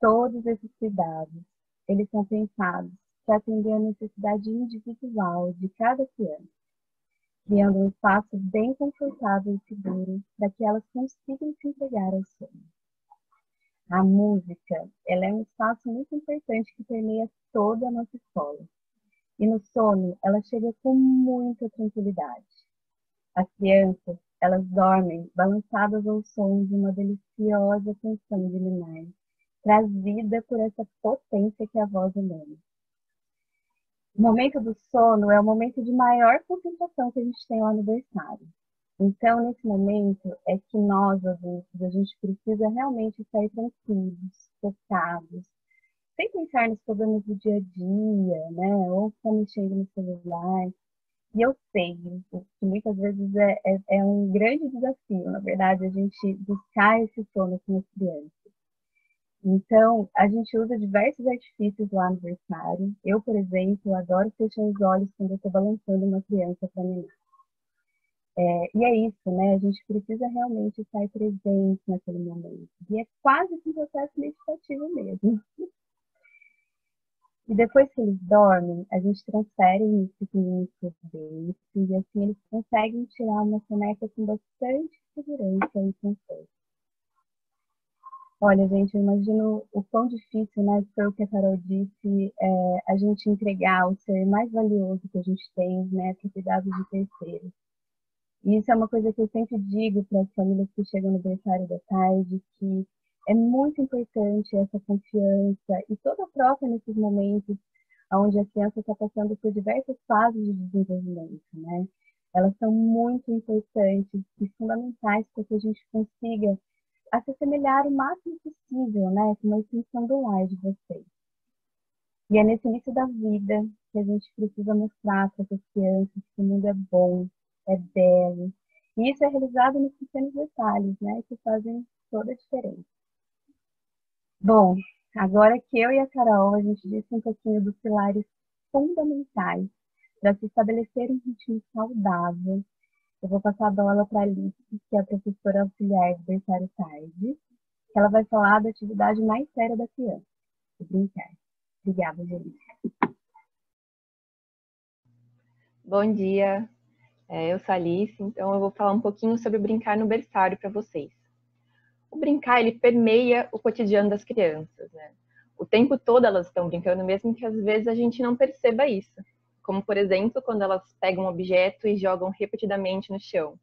Speaker 7: Todos esses cuidados, eles são pensados para atender a necessidade individual de cada criança, criando um espaço bem confortável e seguro para que elas consigam se entregar ao sono. A música, ela é um espaço muito importante que permeia toda a nossa escola. E no sono, ela chega com muita tranquilidade. As crianças, elas dormem balançadas ao som de uma deliciosa canção de Ninar, trazida por essa potência que é a voz humana. O momento do sono é o momento de maior concentração que a gente tem lá no berçário. Então, nesse momento, é que nós, adultos, a gente precisa realmente estar tranquilos, focados, sem pensar nos problemas do dia a dia, né? Ou ficar mexendo no celular. E eu sei que muitas vezes é um grande desafio, na verdade, a gente buscar esse sono com as crianças. Então, a gente usa diversos artifícios lá no berçário. Eu, por exemplo, adoro fechar os olhos quando eu estou balançando uma criança para mim. E é isso, né? A gente precisa realmente estar presente naquele momento. E é quase que um processo meditativo mesmo. E depois que eles dormem, a gente transfere os pequenininhos para os berços e assim eles conseguem tirar uma soneca com bastante segurança e conforto. Olha, gente, eu imagino o quão difícil, né, foi o que a Carol disse, a gente entregar o ser mais valioso que a gente tem, né, para cuidado de terceiros. E isso é uma coisa que eu sempre digo para as famílias que chegam no berçário da tarde, que é muito importante essa confiança e toda a troca nesses momentos onde a criança está passando por diversas fases de desenvolvimento, né? Elas são muito importantes e fundamentais para que a gente consiga se assemelhar o máximo possível, né, com uma extensão do lar de vocês. E é nesse início da vida que a gente precisa mostrar para essas crianças que o mundo é bom, é belo. E isso é realizado nos pequenos detalhes, né, que fazem toda a diferença. Bom, agora que eu e a Carol, a gente disse um pouquinho dos pilares fundamentais para se estabelecer um ritmo saudável, eu vou passar a bola para a Alice, que é a professora auxiliar do berçário tarde, que ela vai falar da atividade mais séria da criança, o brincar. Obrigada, gente.
Speaker 8: Bom dia, eu sou a Alice, então eu vou falar um pouquinho sobre o brincar no berçário para vocês. O brincar, ele permeia o cotidiano das crianças, né? O tempo todo elas estão brincando, mesmo que às vezes a gente não perceba isso. Como, por exemplo, quando elas pegam um objeto e jogam repetidamente no chão.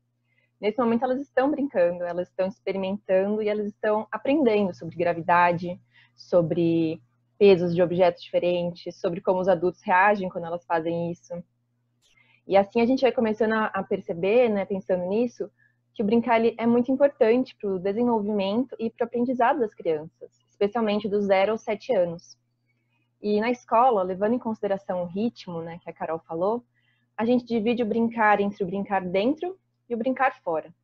Speaker 8: Nesse momento elas estão brincando, elas estão experimentando e elas estão aprendendo sobre gravidade, sobre pesos de objetos diferentes, sobre como os adultos reagem quando elas fazem isso. E assim a gente vai começando a perceber, né, pensando nisso, que o brincar é muito importante para o desenvolvimento e para o aprendizado das crianças, especialmente dos 0 aos 7 anos. E na escola, levando em consideração o ritmo, né, que a Carol falou, a gente divide o brincar entre o brincar dentro e o brincar fora.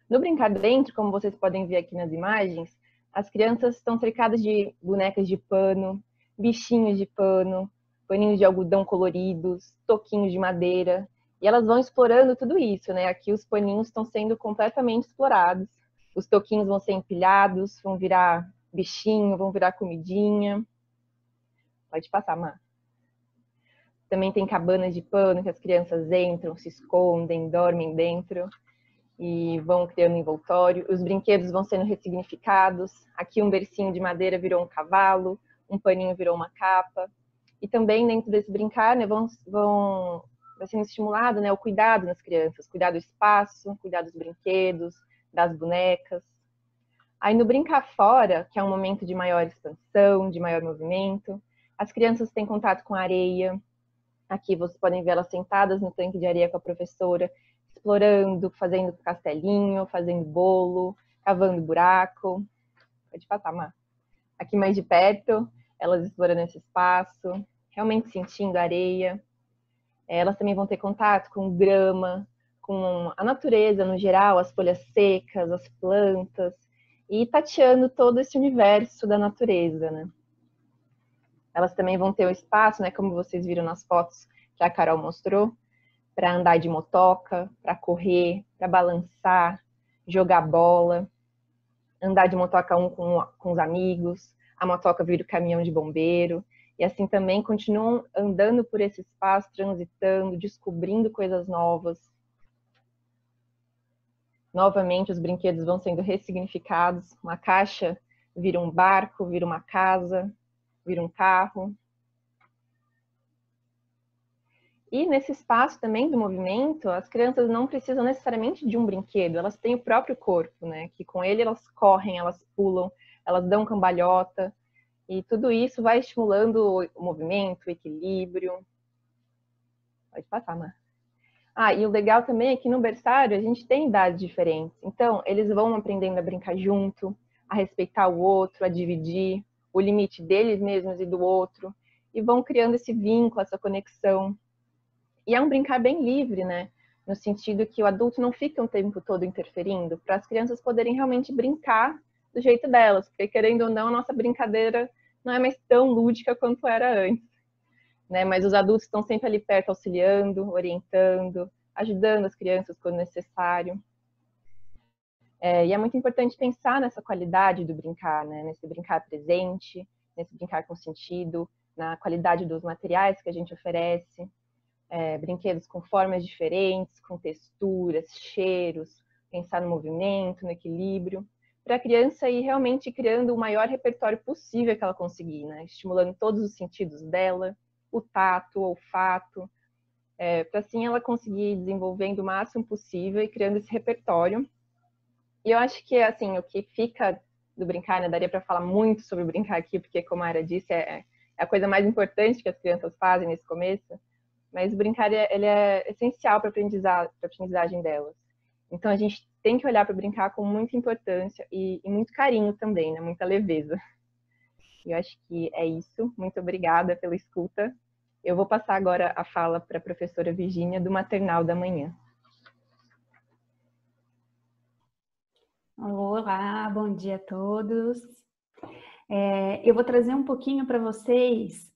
Speaker 8: No brincar dentro, como vocês podem ver aqui nas imagens, as crianças estão cercadas de bonecas de pano, bichinhos de pano, paninhos de algodão coloridos, toquinhos de madeira, e elas vão explorando tudo isso, né? Aqui os paninhos estão sendo completamente explorados, os toquinhos vão ser empilhados, vão virar bichinho, vão virar comidinha. Pode passar, Má. Também tem cabanas de pano que as crianças entram, se escondem, dormem dentro e vão criando envoltório. Os brinquedos vão sendo ressignificados. Aqui um bercinho de madeira virou um cavalo, um paninho virou uma capa. E também dentro desse brincar, né, vai sendo estimulado, né, o cuidado nas crianças, cuidar do espaço, cuidar dos brinquedos, das bonecas. Aí no brincar fora, que é um momento de maior expansão, de maior movimento, as crianças têm contato com a areia. Aqui vocês podem ver elas sentadas no tanque de areia com a professora, explorando, fazendo castelinho, fazendo bolo, cavando buraco. Pode passar, Má. Aqui mais de perto, elas explorando esse espaço, realmente sentindo a areia. Elas também vão ter contato com grama, com a natureza no geral, as folhas secas, as plantas, e tateando todo esse universo da natureza, né? Elas também vão ter o espaço, né, como vocês viram nas fotos que a Carol mostrou, para andar de motoca, para correr, para balançar, jogar bola, andar de motoca com os amigos, a motoca vira o caminhão de bombeiro, e assim também continuam andando por esse espaço, transitando, descobrindo coisas novas. Novamente, os brinquedos vão sendo ressignificados. Uma caixa vira um barco, vira uma casa, vira um carro. E nesse espaço também do movimento, as crianças não precisam necessariamente de um brinquedo, elas têm o próprio corpo, né? Que com ele elas correm, elas pulam, elas dão cambalhota. E tudo isso vai estimulando o movimento, o equilíbrio. Pode passar, Mar. E o legal também é que no berçário a gente tem idades diferentes. Então, eles vão aprendendo a brincar junto, a respeitar o outro, a dividir o limite deles mesmos e do outro. E vão criando esse vínculo, essa conexão. E é um brincar bem livre, né? No sentido que o adulto não fica o tempo todo interferindo, para as crianças poderem realmente brincar do jeito delas. Porque, querendo ou não, a nossa brincadeira não é mais tão lúdica quanto era antes. Né? Mas os adultos estão sempre ali perto, auxiliando, orientando, ajudando as crianças quando necessário. E é muito importante pensar nessa qualidade do brincar, né? Nesse brincar presente, nesse brincar com sentido, na qualidade dos materiais que a gente oferece. Brinquedos com formas diferentes, com texturas, cheiros, pensar no movimento, no equilíbrio, para a criança ir realmente criando o maior repertório possível que ela conseguir, né? Estimulando todos os sentidos dela, o tato, o olfato, para assim ela conseguir desenvolvendo o máximo possível e criando esse repertório. E eu acho que assim, o que fica do brincar, né? Daria para falar muito sobre o brincar aqui, porque como a Ara disse, é a coisa mais importante que as crianças fazem nesse começo. Mas o brincar ele é essencial para a aprendizagem delas. Então a gente tem que olhar para o brincar com muita importância e muito carinho também, né? Muita leveza. Eu acho que é isso. Muito obrigada pela escuta. Eu vou passar agora a fala para a professora Virgínia do Maternal da Manhã.
Speaker 9: Olá, bom dia a todos. Eu vou trazer um pouquinho para vocês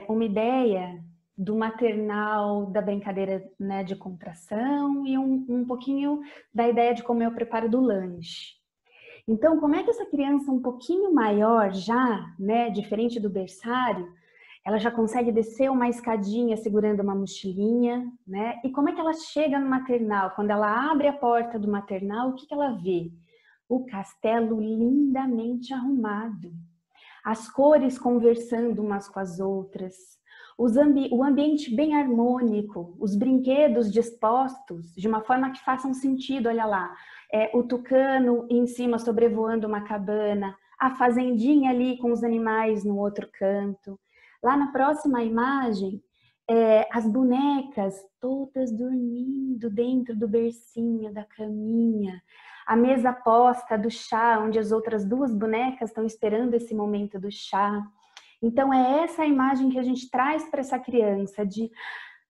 Speaker 9: uma ideia do maternal, da brincadeira, né, de contração e um pouquinho da ideia de como é o preparo do lanche. Então, como é que essa criança um pouquinho maior já, né, diferente do berçário, ela já consegue descer uma escadinha segurando uma mochilinha, né? E como é que ela chega no maternal? Quando ela abre a porta do maternal, o que ela vê? O castelo lindamente arrumado, as cores conversando umas com as outras, o ambiente bem harmônico, os brinquedos dispostos de uma forma que façam sentido, olha lá, o tucano em cima sobrevoando uma cabana, a fazendinha ali com os animais no outro canto. Lá na próxima imagem, as bonecas todas dormindo dentro do bercinho, da caminha, a mesa posta do chá, onde as outras duas bonecas estão esperando esse momento do chá. Então, é essa a imagem que a gente traz para essa criança de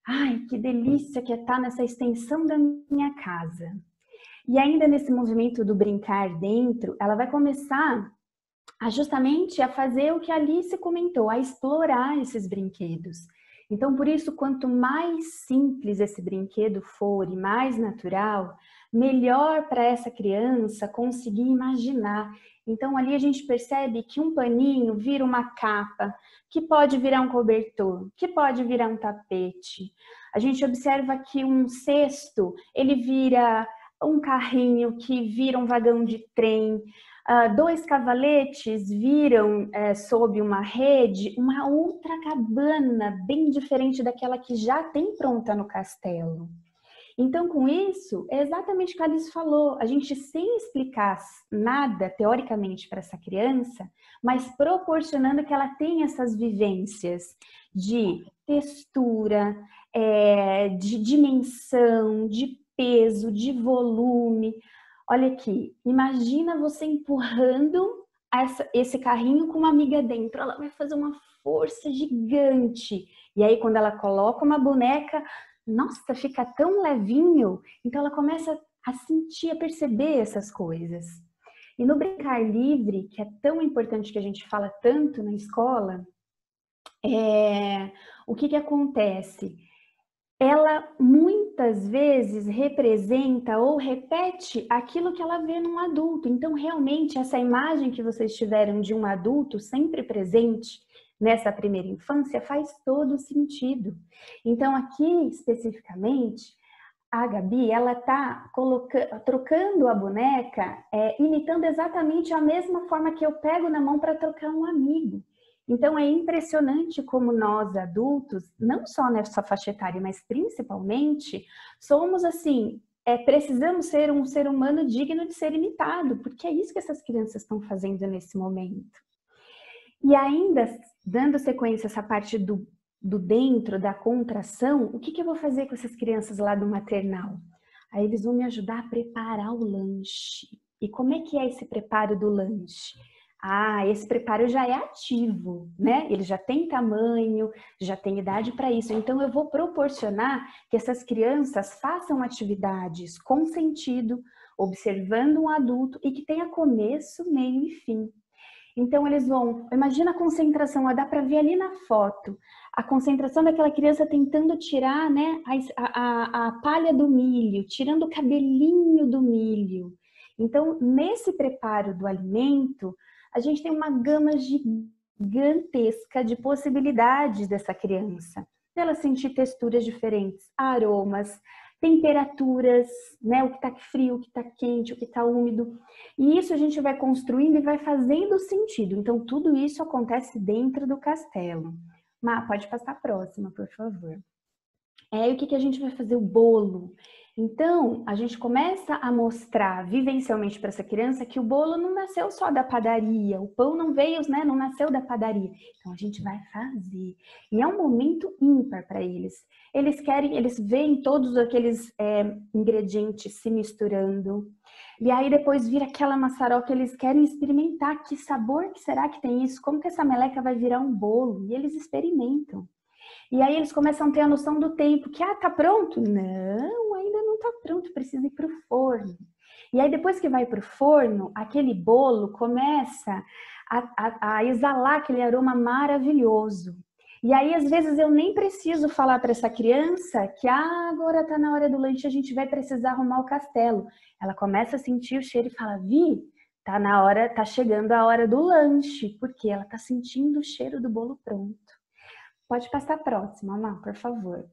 Speaker 9: ai, que delícia que é estar nessa extensão da minha casa. E ainda nesse movimento do brincar dentro, ela vai começar justamente a fazer o que a Alice comentou, a explorar esses brinquedos. Então, por isso, quanto mais simples esse brinquedo for e mais natural, melhor para essa criança conseguir imaginar. Então, ali a gente percebe que um paninho vira uma capa, que pode virar um cobertor, que pode virar um tapete. A gente observa que um cesto, ele vira um carrinho, que vira um vagão de trem. Dois cavaletes viram sob uma rede uma outra cabana, bem diferente daquela que já tem pronta no castelo. Então, com isso, é exatamente o que a Alice falou, a gente sem explicar nada, teoricamente, para essa criança, mas proporcionando que ela tenha essas vivências de textura, de dimensão, de peso, de volume. Olha aqui, imagina você empurrando esse carrinho com uma amiga dentro, ela vai fazer uma força gigante. E aí, quando ela coloca uma boneca, nossa, fica tão levinho, então ela começa a sentir, a perceber essas coisas. E no brincar livre, que é tão importante que a gente fala tanto na escola, o que acontece? Ela muitas vezes representa ou repete aquilo que ela vê num adulto. Então, realmente, essa imagem que vocês tiveram de um adulto sempre presente nessa primeira infância faz todo sentido. Então, aqui, especificamente, a Gabi, ela tá trocando a boneca, imitando exatamente a mesma forma que eu pego na mão para trocar um amigo. Então é impressionante como nós adultos, não só nessa faixa etária, mas principalmente, somos assim, precisamos ser um ser humano digno de ser imitado, porque é isso que essas crianças estão fazendo nesse momento. E ainda, dando sequência a essa parte do dentro, da contração, o que eu vou fazer com essas crianças lá do maternal? Aí eles vão me ajudar a preparar o lanche. E como é que é esse preparo do lanche? Esse preparo já é ativo, né? Ele já tem tamanho, já tem idade para isso. Então eu vou proporcionar que essas crianças façam atividades com sentido, observando um adulto e que tenha começo, meio e fim. Então eles vão, imagina a concentração, dá para ver ali na foto, a concentração daquela criança tentando tirar, né, a palha do milho, tirando o cabelinho do milho. Então nesse preparo do alimento, a gente tem uma gama gigantesca de possibilidades dessa criança. Ela sentir texturas diferentes, aromas, temperaturas, né? O que está frio, o que está quente, o que está úmido. E isso a gente vai construindo e vai fazendo sentido. Então, tudo isso acontece dentro do castelo. Má, pode passar a próxima, por favor. E o que a gente vai fazer? O bolo. Então, a gente começa a mostrar vivencialmente para essa criança que o bolo não nasceu só da padaria, o pão não veio, né, não nasceu da padaria. Então, a gente vai fazer. E é um momento ímpar para eles. Eles veem todos aqueles ingredientes se misturando. E aí, depois vira aquela maçaroca, eles querem experimentar. Que sabor que será que tem isso? Como que essa meleca vai virar um bolo? E eles experimentam. E aí eles começam a ter a noção do tempo, que tá pronto? Não, ainda não tá pronto, precisa ir para o forno. E aí depois que vai para o forno, aquele bolo começa a exalar aquele aroma maravilhoso. E aí às vezes eu nem preciso falar para essa criança que agora tá na hora do lanche, a gente vai precisar arrumar o castelo. Ela começa a sentir o cheiro e fala, Vi, tá chegando a hora do lanche, porque ela tá sentindo o cheiro do bolo pronto. Pode passar a próxima, Má, por favor.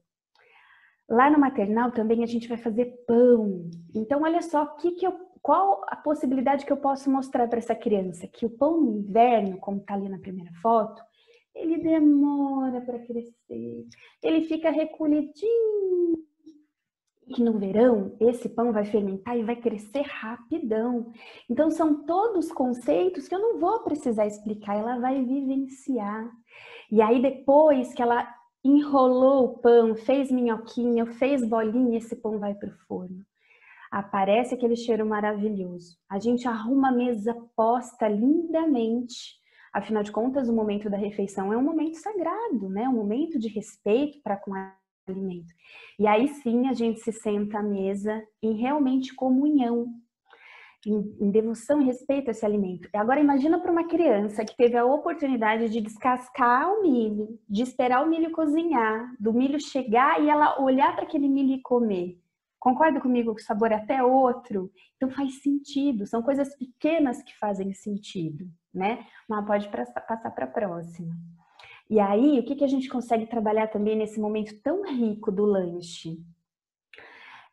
Speaker 9: Lá no maternal também a gente vai fazer pão. Então, olha só, qual a possibilidade que eu posso mostrar para essa criança? Que o pão no inverno, como está ali na primeira foto, ele demora para crescer. Ele fica recolhidinho. Que no verão, esse pão vai fermentar e vai crescer rapidão. Então, são todos conceitos que eu não vou precisar explicar, ela vai vivenciar. E aí, depois que ela enrolou o pão, fez minhoquinha, fez bolinha, esse pão vai para o forno. Aparece aquele cheiro maravilhoso. A gente arruma a mesa posta lindamente. Afinal de contas, o momento da refeição é um momento sagrado, né? Um momento de respeito para com a alimento. E aí sim a gente se senta à mesa em realmente comunhão, em devoção e respeito a esse alimento. Agora imagina para uma criança que teve a oportunidade de descascar o milho, de esperar o milho cozinhar, do milho chegar e ela olhar para aquele milho e comer. Concorda comigo que o sabor é até outro? Então faz sentido, são coisas pequenas que fazem sentido, né? Mas pode passar para a próxima. E aí, o que a gente consegue trabalhar também nesse momento tão rico do lanche?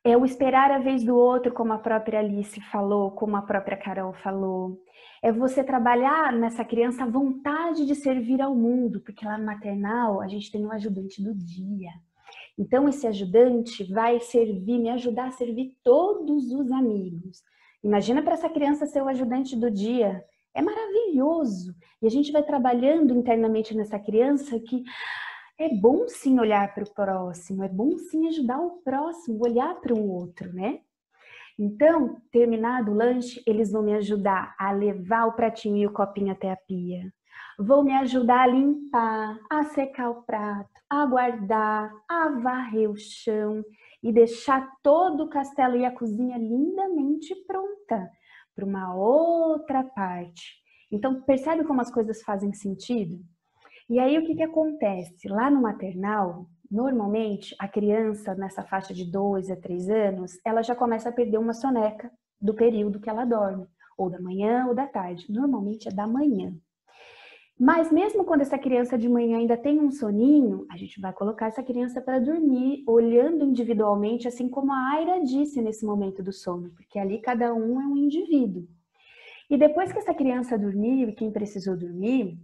Speaker 9: É o esperar a vez do outro, como a própria Alice falou, como a própria Carol falou. É você trabalhar nessa criança a vontade de servir ao mundo, porque lá no maternal a gente tem um ajudante do dia. Então, esse ajudante vai me ajudar a servir todos os amigos. Imagina para essa criança ser o ajudante do dia. É maravilhoso. E a gente vai trabalhando internamente nessa criança que é bom sim olhar para o próximo, é bom sim ajudar o próximo, olhar para o outro, né? Então, terminado o lanche, eles vão me ajudar a levar o pratinho e o copinho até a pia. Vão me ajudar a limpar, a secar o prato, a guardar, a varrer o chão e deixar todo o castelo e a cozinha lindamente pronta para uma outra parte. Então, percebe como as coisas fazem sentido? E aí, o que acontece? Lá no maternal, normalmente, a criança, nessa faixa de 2 a 3 anos, ela já começa a perder uma soneca do período que ela dorme, ou da manhã ou da tarde. Normalmente é da manhã. Mas mesmo quando essa criança de manhã ainda tem um soninho, a gente vai colocar essa criança para dormir, olhando individualmente, assim como a Aira disse nesse momento do sono, porque ali cada um é um indivíduo. E depois que essa criança dormir, quem precisou dormir,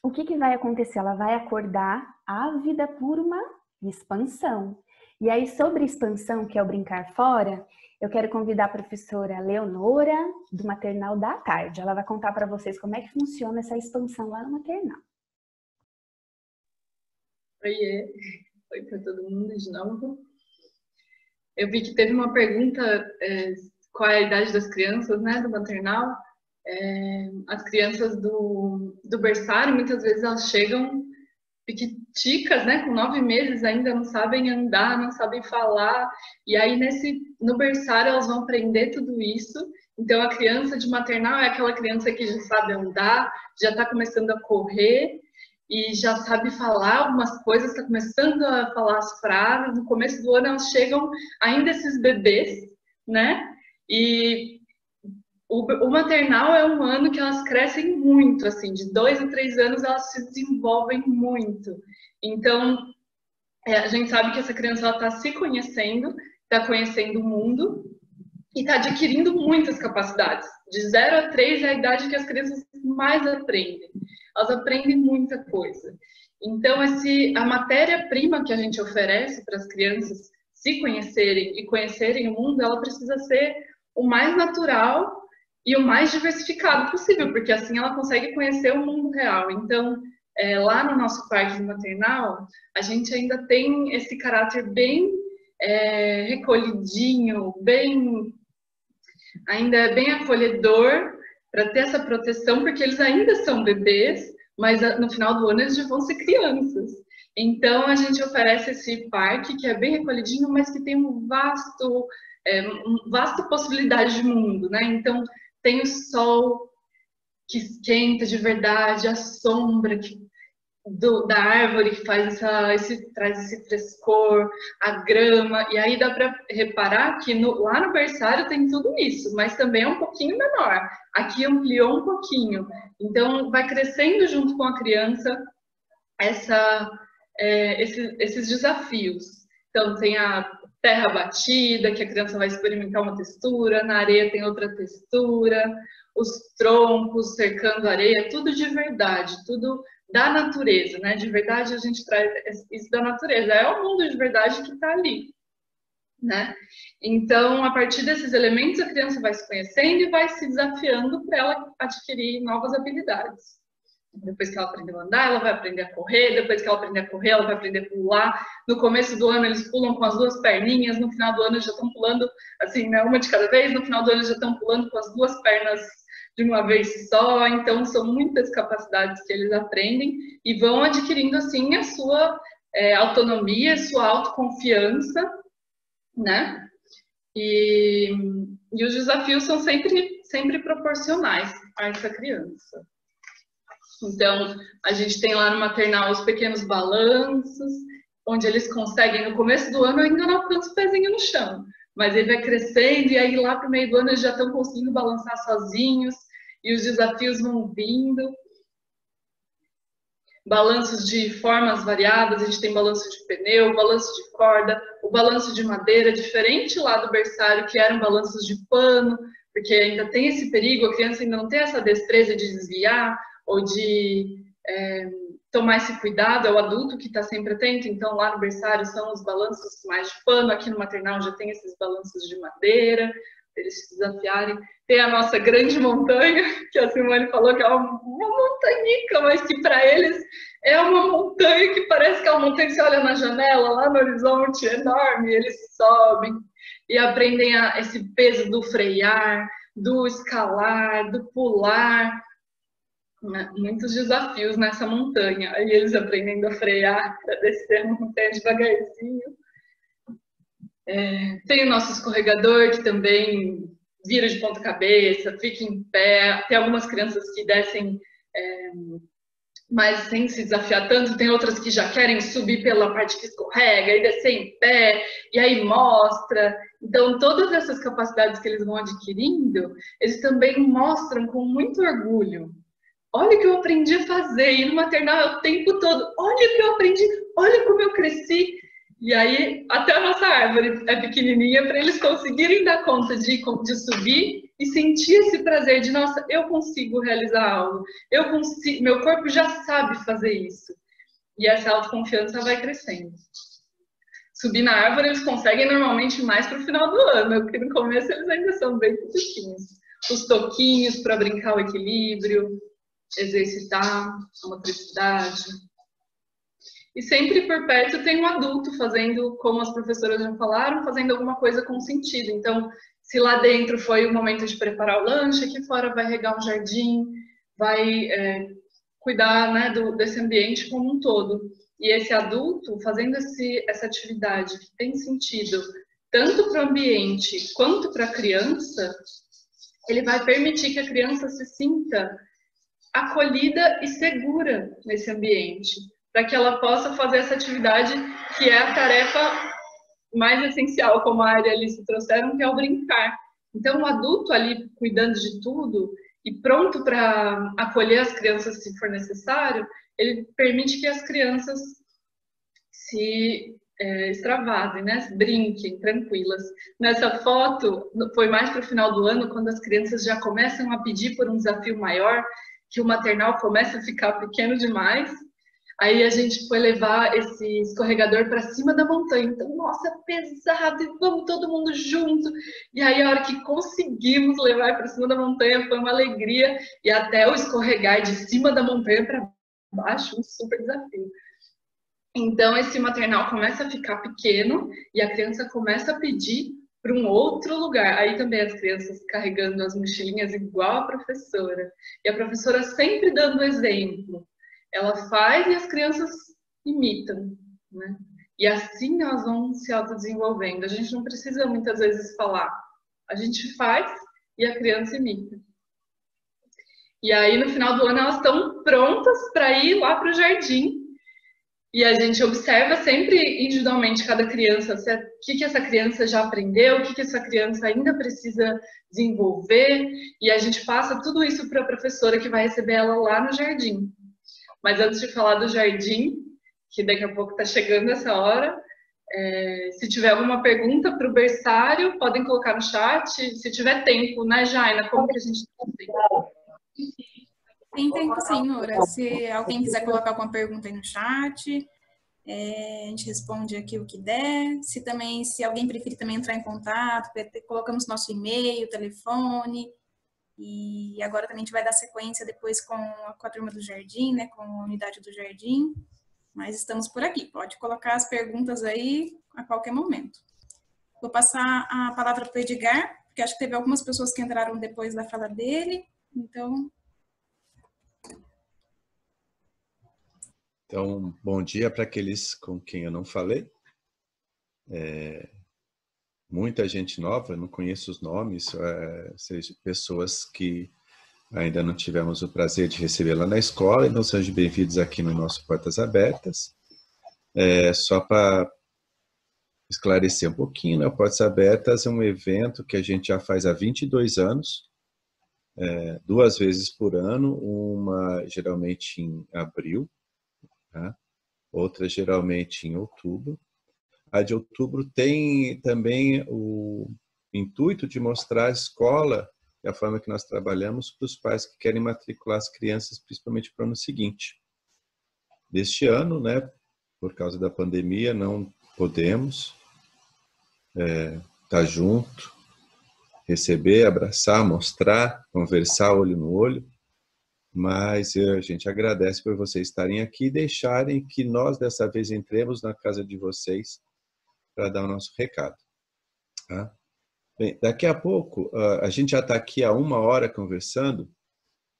Speaker 9: o que vai acontecer? Ela vai acordar ávida por uma expansão. E aí, sobre expansão, que é o brincar fora, eu quero convidar a professora Leonora, do Maternal da Tarde. Ela vai contar para vocês como é que funciona essa expansão lá no maternal.
Speaker 1: Oiê, oi para todo mundo de novo. Eu vi que teve uma pergunta, qual é a idade das crianças, né, do maternal. As crianças do berçário, muitas vezes elas chegam piquiticas, né, com 9 meses ainda não sabem andar, não sabem falar, e aí no berçário elas vão aprender tudo isso. Então a criança de maternal é aquela criança que já sabe andar, já está começando a correr e já sabe falar algumas coisas, está começando a falar as frases. No começo do ano elas chegam ainda esses bebês, né, e o maternal é um ano que elas crescem muito, assim, de 2 a 3 anos elas se desenvolvem muito. Então, a gente sabe que essa criança está se conhecendo, está conhecendo o mundo e está adquirindo muitas capacidades. De 0 a 3 é a idade que as crianças mais aprendem. Elas aprendem muita coisa. Então, a matéria-prima que a gente oferece para as crianças se conhecerem e conhecerem o mundo, ela precisa ser o mais natural e o mais diversificado possível, porque assim ela consegue conhecer o mundo real. Então, lá no nosso parque maternal, a gente ainda tem esse caráter bem recolhidinho, ainda bem acolhedor, para ter essa proteção, porque eles ainda são bebês, mas no final do ano eles já vão ser crianças. Então, a gente oferece esse parque que é bem recolhidinho, mas que tem uma vasta possibilidade de mundo, né? Então, tem o sol que esquenta de verdade, a sombra da árvore que faz traz esse frescor, a grama, e aí dá para reparar que lá no berçário tem tudo isso, mas também é um pouquinho menor. Aqui ampliou um pouquinho. Então, vai crescendo junto com a criança esses desafios. Então, tem a terra batida, que a criança vai experimentar uma textura, na areia tem outra textura, os troncos cercando a areia, tudo de verdade, tudo da natureza, né? De verdade a gente traz isso da natureza, é o mundo de verdade que está ali, né? Então, a partir desses elementos, a criança vai se conhecendo e vai se desafiando para ela adquirir novas habilidades. Depois que ela aprendeu a andar, ela vai aprender a correr. Depois que ela aprender a correr, ela vai aprender a pular. No começo do ano, eles pulam com as 2 perninhas. No final do ano, eles já estão pulando, assim, né, uma de cada vez. No final do ano, eles já estão pulando com as 2 pernas de uma vez só. Então, são muitas capacidades que eles aprendem e vão adquirindo, assim, a sua autonomia, a sua autoconfiança, né? E os desafios são sempre proporcionais a essa criança. Então, a gente tem lá no maternal os pequenos balanços, onde eles conseguem, no começo do ano, ainda não alcançam o pezinho no chão, mas ele vai crescendo e aí lá para o meio do ano eles já estão conseguindo balançar sozinhos e os desafios vão vindo. Balanços de formas variadas, a gente tem balanço de pneu, balanço de corda, o balanço de madeira, diferente lá do berçário, que eram balanços de pano, porque ainda tem esse perigo, a criança ainda não tem essa destreza de desviar, ou de tomar esse cuidado, é o adulto que está sempre atento. Então lá no berçário são os balanços mais de pano, aqui no maternal já tem esses balanços de madeira, para eles se desafiarem. Tem a nossa grande montanha, que a Simone falou que é uma montanhica, mas que para eles é uma montanha que parece que é uma montanha que você olha na janela, lá no horizonte, enorme, eles sobem e aprendem esse peso do frear, do escalar, do pular. Muitos desafios nessa montanha. Aí eles aprendendo a frear para descer a montanha devagarzinho. Tem o nosso escorregador, que também vira de ponta cabeça, fica em pé. Tem algumas crianças que descem mas sem se desafiar tanto. Tem outras que já querem subir pela parte que escorrega e descer em pé, e aí mostra. Então, todas essas capacidades que eles vão adquirindo, eles também mostram com muito orgulho olha o que eu aprendi a fazer, e no maternal é o tempo todo, olha o que eu aprendi, olha como eu cresci. E aí, até a nossa árvore é pequenininha para eles conseguirem dar conta de subir e sentir esse prazer de, nossa, eu consigo realizar algo, eu consigo, meu corpo já sabe fazer isso. E essa autoconfiança vai crescendo. Subir na árvore eles conseguem normalmente mais para o final do ano, porque no começo eles ainda são bem pequenininhos. Os toquinhos para brincar o equilíbrio, exercitar a motricidade. E sempre por perto tem um adulto fazendo, como as professoras já falaram, fazendo alguma coisa com sentido. Então, se lá dentro foi o momento de preparar o lanche, aqui fora vai regar um jardim, vai cuidar, né, desse ambiente como um todo. E esse adulto fazendo essa atividade que tem sentido tanto para o ambiente quanto para a criança, ele vai permitir que a criança se sinta acolhida e segura nesse ambiente, para que ela possa fazer essa atividade que é a tarefa mais essencial, como a Ari e a Alice trouxeram, que é o brincar. Então, o adulto ali cuidando de tudo e pronto para acolher as crianças se for necessário, ele permite que as crianças se extravasem, né? Brinquem, tranquilas. Nessa foto, foi mais para o final do ano, quando as crianças já começam a pedir por um desafio maior, que o maternal começa a ficar pequeno demais. Aí a gente foi levar esse escorregador para cima da montanha. Então, nossa, pesado, e vamos todo mundo junto. E aí, a hora que conseguimos levar para cima da montanha, foi uma alegria. E até o escorregar de cima da montanha para baixo, um super desafio. Então, esse maternal começa a ficar pequeno e a criança começa a pedir para um outro lugar. Aí também as crianças carregando as mochilinhas igual a professora. E a professora sempre dando exemplo. Ela faz e as crianças imitam, né? E assim elas vão se autodesenvolvendo. A gente não precisa muitas vezes falar. A gente faz e a criança imita. E aí no final do ano elas estão prontas para ir lá para o jardim. E a gente observa sempre individualmente cada criança, o que essa criança já aprendeu, o que essa criança ainda precisa desenvolver. E a gente passa tudo isso para a professora que vai receber ela lá no jardim. Mas antes de falar do jardim, que daqui a pouco está chegando essa hora, se tiver alguma pergunta para o berçário, podem colocar no chat. Se tiver tempo, né, Jaina? Como que a gente tem tempo?
Speaker 10: Tem tempo, senhora. Se alguém quiser colocar alguma pergunta aí no chat, a gente responde aqui o que der. Se alguém preferir também entrar em contato, colocamos nosso e-mail, telefone. E agora também a gente vai dar sequência depois com a turma do Jardim, né, com a unidade do Jardim. Mas estamos por aqui. Pode colocar as perguntas aí a qualquer momento. Vou passar a palavra para o Edgar, porque acho que teve algumas pessoas que entraram depois da fala dele.
Speaker 2: Então, bom dia para aqueles com quem eu não falei. Muita gente nova, não conheço os nomes, sejam pessoas que ainda não tivemos o prazer de receber lá na escola, então sejam bem-vindos aqui no nosso Portas Abertas. Só para esclarecer um pouquinho, né? O Portas Abertas é um evento que a gente já faz há 22 anos, 2 vezes por ano, uma geralmente em abril, tá? Outra geralmente em outubro. A de outubro tem também o intuito de mostrar a escola e a forma que nós trabalhamos para os pais que querem matricular as crianças, principalmente para o ano seguinte. Deste ano, né, por causa da pandemia, não podemos estar junto, receber, abraçar, mostrar, conversar olho no olho, mas a gente agradece por vocês estarem aqui e deixarem que nós dessa vez entremos na casa de vocês para dar o nosso recado. Tá? Bem, daqui a pouco, a gente já está aqui há 1 hora conversando,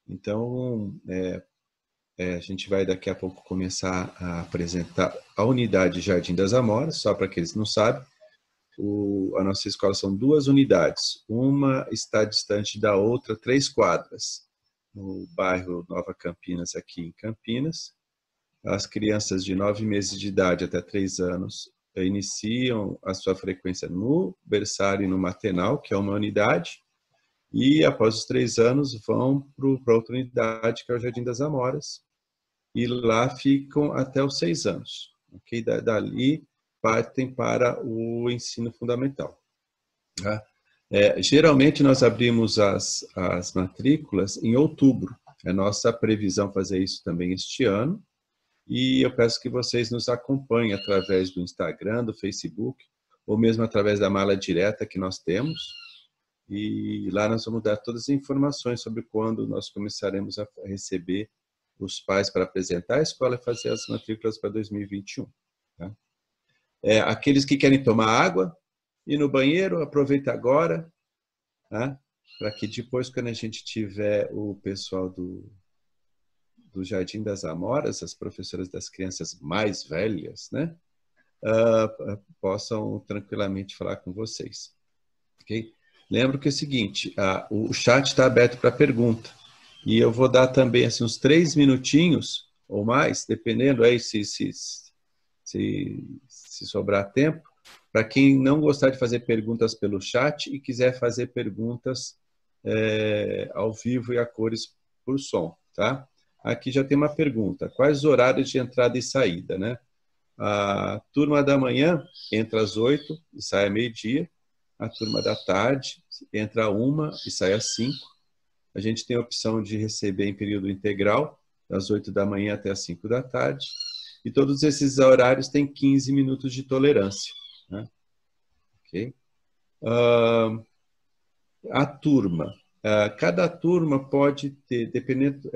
Speaker 2: então a gente vai daqui a pouco começar a apresentar a unidade Jardim das Amoras, só para aqueles que não sabem. A nossa escola são 2 unidades, uma está distante da outra 3 quadras, no bairro Nova Campinas, aqui em Campinas. As crianças de 9 meses de idade até 3 anos iniciam a sua frequência no berçário e no maternal, que é uma unidade, E após os 3 anos vão para outra unidade, que é o Jardim das Amoras, e lá ficam até os 6 anos. Okay? Dali partem para o ensino fundamental. Tá? Geralmente nós abrimos as matrículas em outubro. É nossa previsão fazer isso também este ano. E eu peço que vocês nos acompanhem através do Instagram, do Facebook, ou mesmo através da mala direta que nós temos. E lá nós vamos dar todas as informações sobre quando nós começaremos a receber os pais para apresentar a escola e fazer as matrículas para 2021. Tá? Aqueles que querem tomar água, ir no banheiro, aproveita agora, tá? Para que depois, quando a gente tiver o pessoal do Jardim das Amoras, as professoras das crianças mais velhas, né, possam tranquilamente falar com vocês. Ok? Lembro que é o seguinte, o chat está aberto para pergunta. E eu vou dar também assim, uns 3 minutinhos ou mais, dependendo aí se sobrar tempo, para quem não gostar de fazer perguntas pelo chat e quiser fazer perguntas ao vivo e a cores por som, tá? Aqui já tem uma pergunta. Quais os horários de entrada e saída, né? A turma da manhã entra às 8 e sai à meio-dia. A turma da tarde entra às 1 e sai às 5. A gente tem a opção de receber em período integral, das 8 da manhã até as 5 da tarde. E todos esses horários têm 15 minutos de tolerância. Né? Okay? A turma. Cada turma pode ter, dependendo,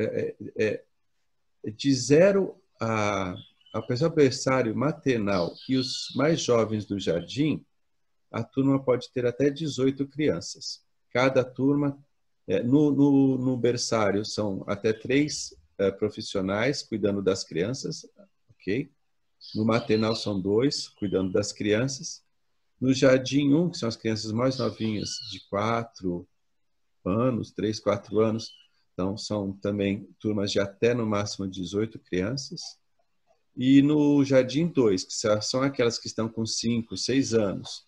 Speaker 2: de 0 ao pessoal berçário maternal e os mais jovens do jardim, a turma pode ter até 18 crianças. Cada turma, no berçário, são até 3 profissionais cuidando das crianças, ok? No maternal são 2 cuidando das crianças. No jardim 1, que são as crianças mais novinhas, de 4 anos, 3, 4 anos, então são também turmas de até no máximo 18 crianças. E no jardim 2, que são aquelas que estão com 5, 6 anos,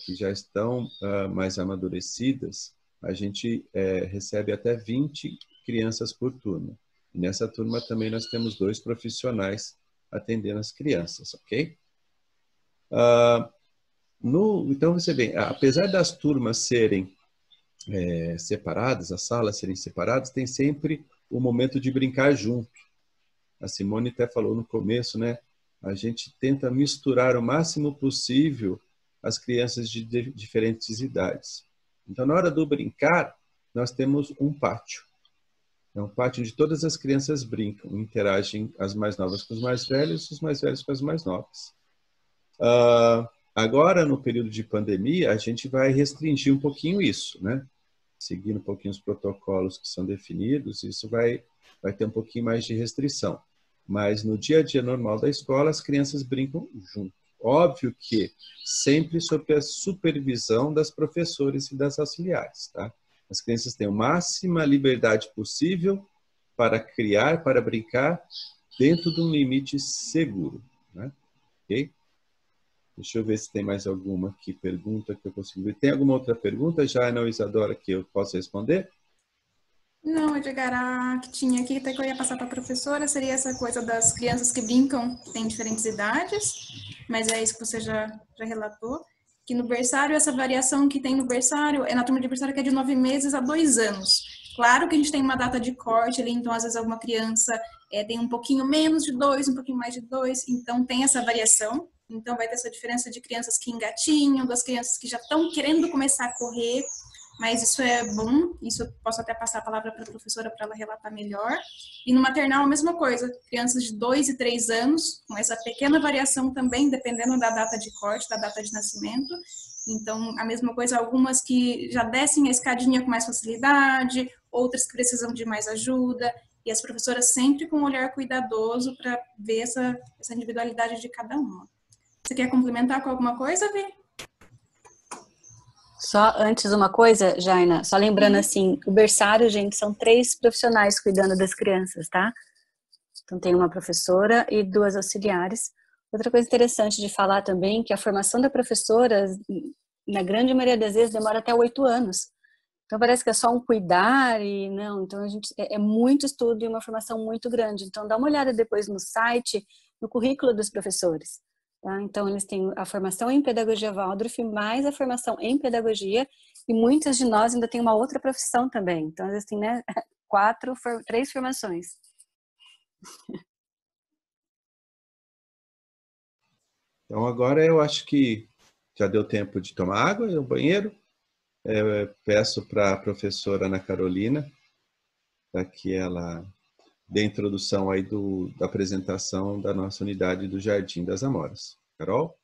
Speaker 2: que já estão mais amadurecidas, a gente recebe até 20 crianças por turma. E nessa turma também nós temos 2 profissionais atendendo as crianças, ok? Então, você vê, apesar das turmas serem separadas, as salas serem separadas, tem sempre o momento de brincar junto. A Simone até falou no começo, né? A gente tenta misturar o máximo possível as crianças de diferentes idades. Então, na hora do brincar, nós temos um pátio. É um pátio onde todas as crianças brincam, interagem as mais novas com os mais velhos, os mais velhos com as mais novas. Agora, no período de pandemia, a gente vai restringir um pouquinho isso, né? Seguindo um pouquinho os protocolos que são definidos, isso vai ter um pouquinho mais de restrição. Mas no dia a dia normal da escola, as crianças brincam junto. Óbvio que sempre sob a supervisão das professoras e das auxiliares, tá? As crianças têm a máxima liberdade possível para criar, para brincar, dentro de um limite seguro, né? Ok? Deixa eu ver se tem mais alguma pergunta que eu consigo ver. Tem alguma outra pergunta, Jaina ou Isadora, que eu posso responder?
Speaker 10: Não, Edgar, a que tinha aqui, até que eu ia passar para a professora, seria essa coisa das crianças que brincam, que têm diferentes idades, mas é isso que você já relatou, que no berçário, essa variação que tem no berçário, na turma de berçário que é de 9 meses a 2 anos. Claro que a gente tem uma data de corte ali, então às vezes alguma criança tem um pouquinho menos de 2, um pouquinho mais de 2, então tem essa variação. Então vai ter essa diferença de crianças que engatinham, das crianças que já estão querendo começar a correr, mas isso é bom, isso eu posso até passar a palavra para a professora para ela relatar melhor. E no maternal a mesma coisa, crianças de 2 e 3 anos, com essa pequena variação também, dependendo da data de corte, da data de nascimento. Então, a mesma coisa, algumas que já descem a escadinha com mais facilidade, outras que precisam de mais ajuda, e as professoras sempre com um olhar cuidadoso para ver essa individualidade de cada uma. Você quer complementar com alguma coisa, Vi?
Speaker 3: Só antes uma coisa, Jaina, só lembrando assim, o berçário, gente, são 3 profissionais cuidando das crianças, tá? Então tem uma professora e 2 auxiliares. Outra coisa interessante de falar também, que a formação da professora, na grande maioria das vezes, demora até 8 anos. Então parece que é só um cuidar e não, então a gente é muito estudo e uma formação muito grande. Então dá uma olhada depois no site, no currículo dos professores. Tá? Então eles têm a formação em pedagogia Waldorf, mais a formação em pedagogia, e muitas de nós ainda tem uma outra profissão também. Então eles têm, né, 3 formações.
Speaker 2: Então agora eu acho que já deu tempo de tomar água e ir ao banheiro. Peço para a professora Ana Carolina, para que ela dê a introdução aí da apresentação da nossa unidade do Jardim das Amoras. Carol?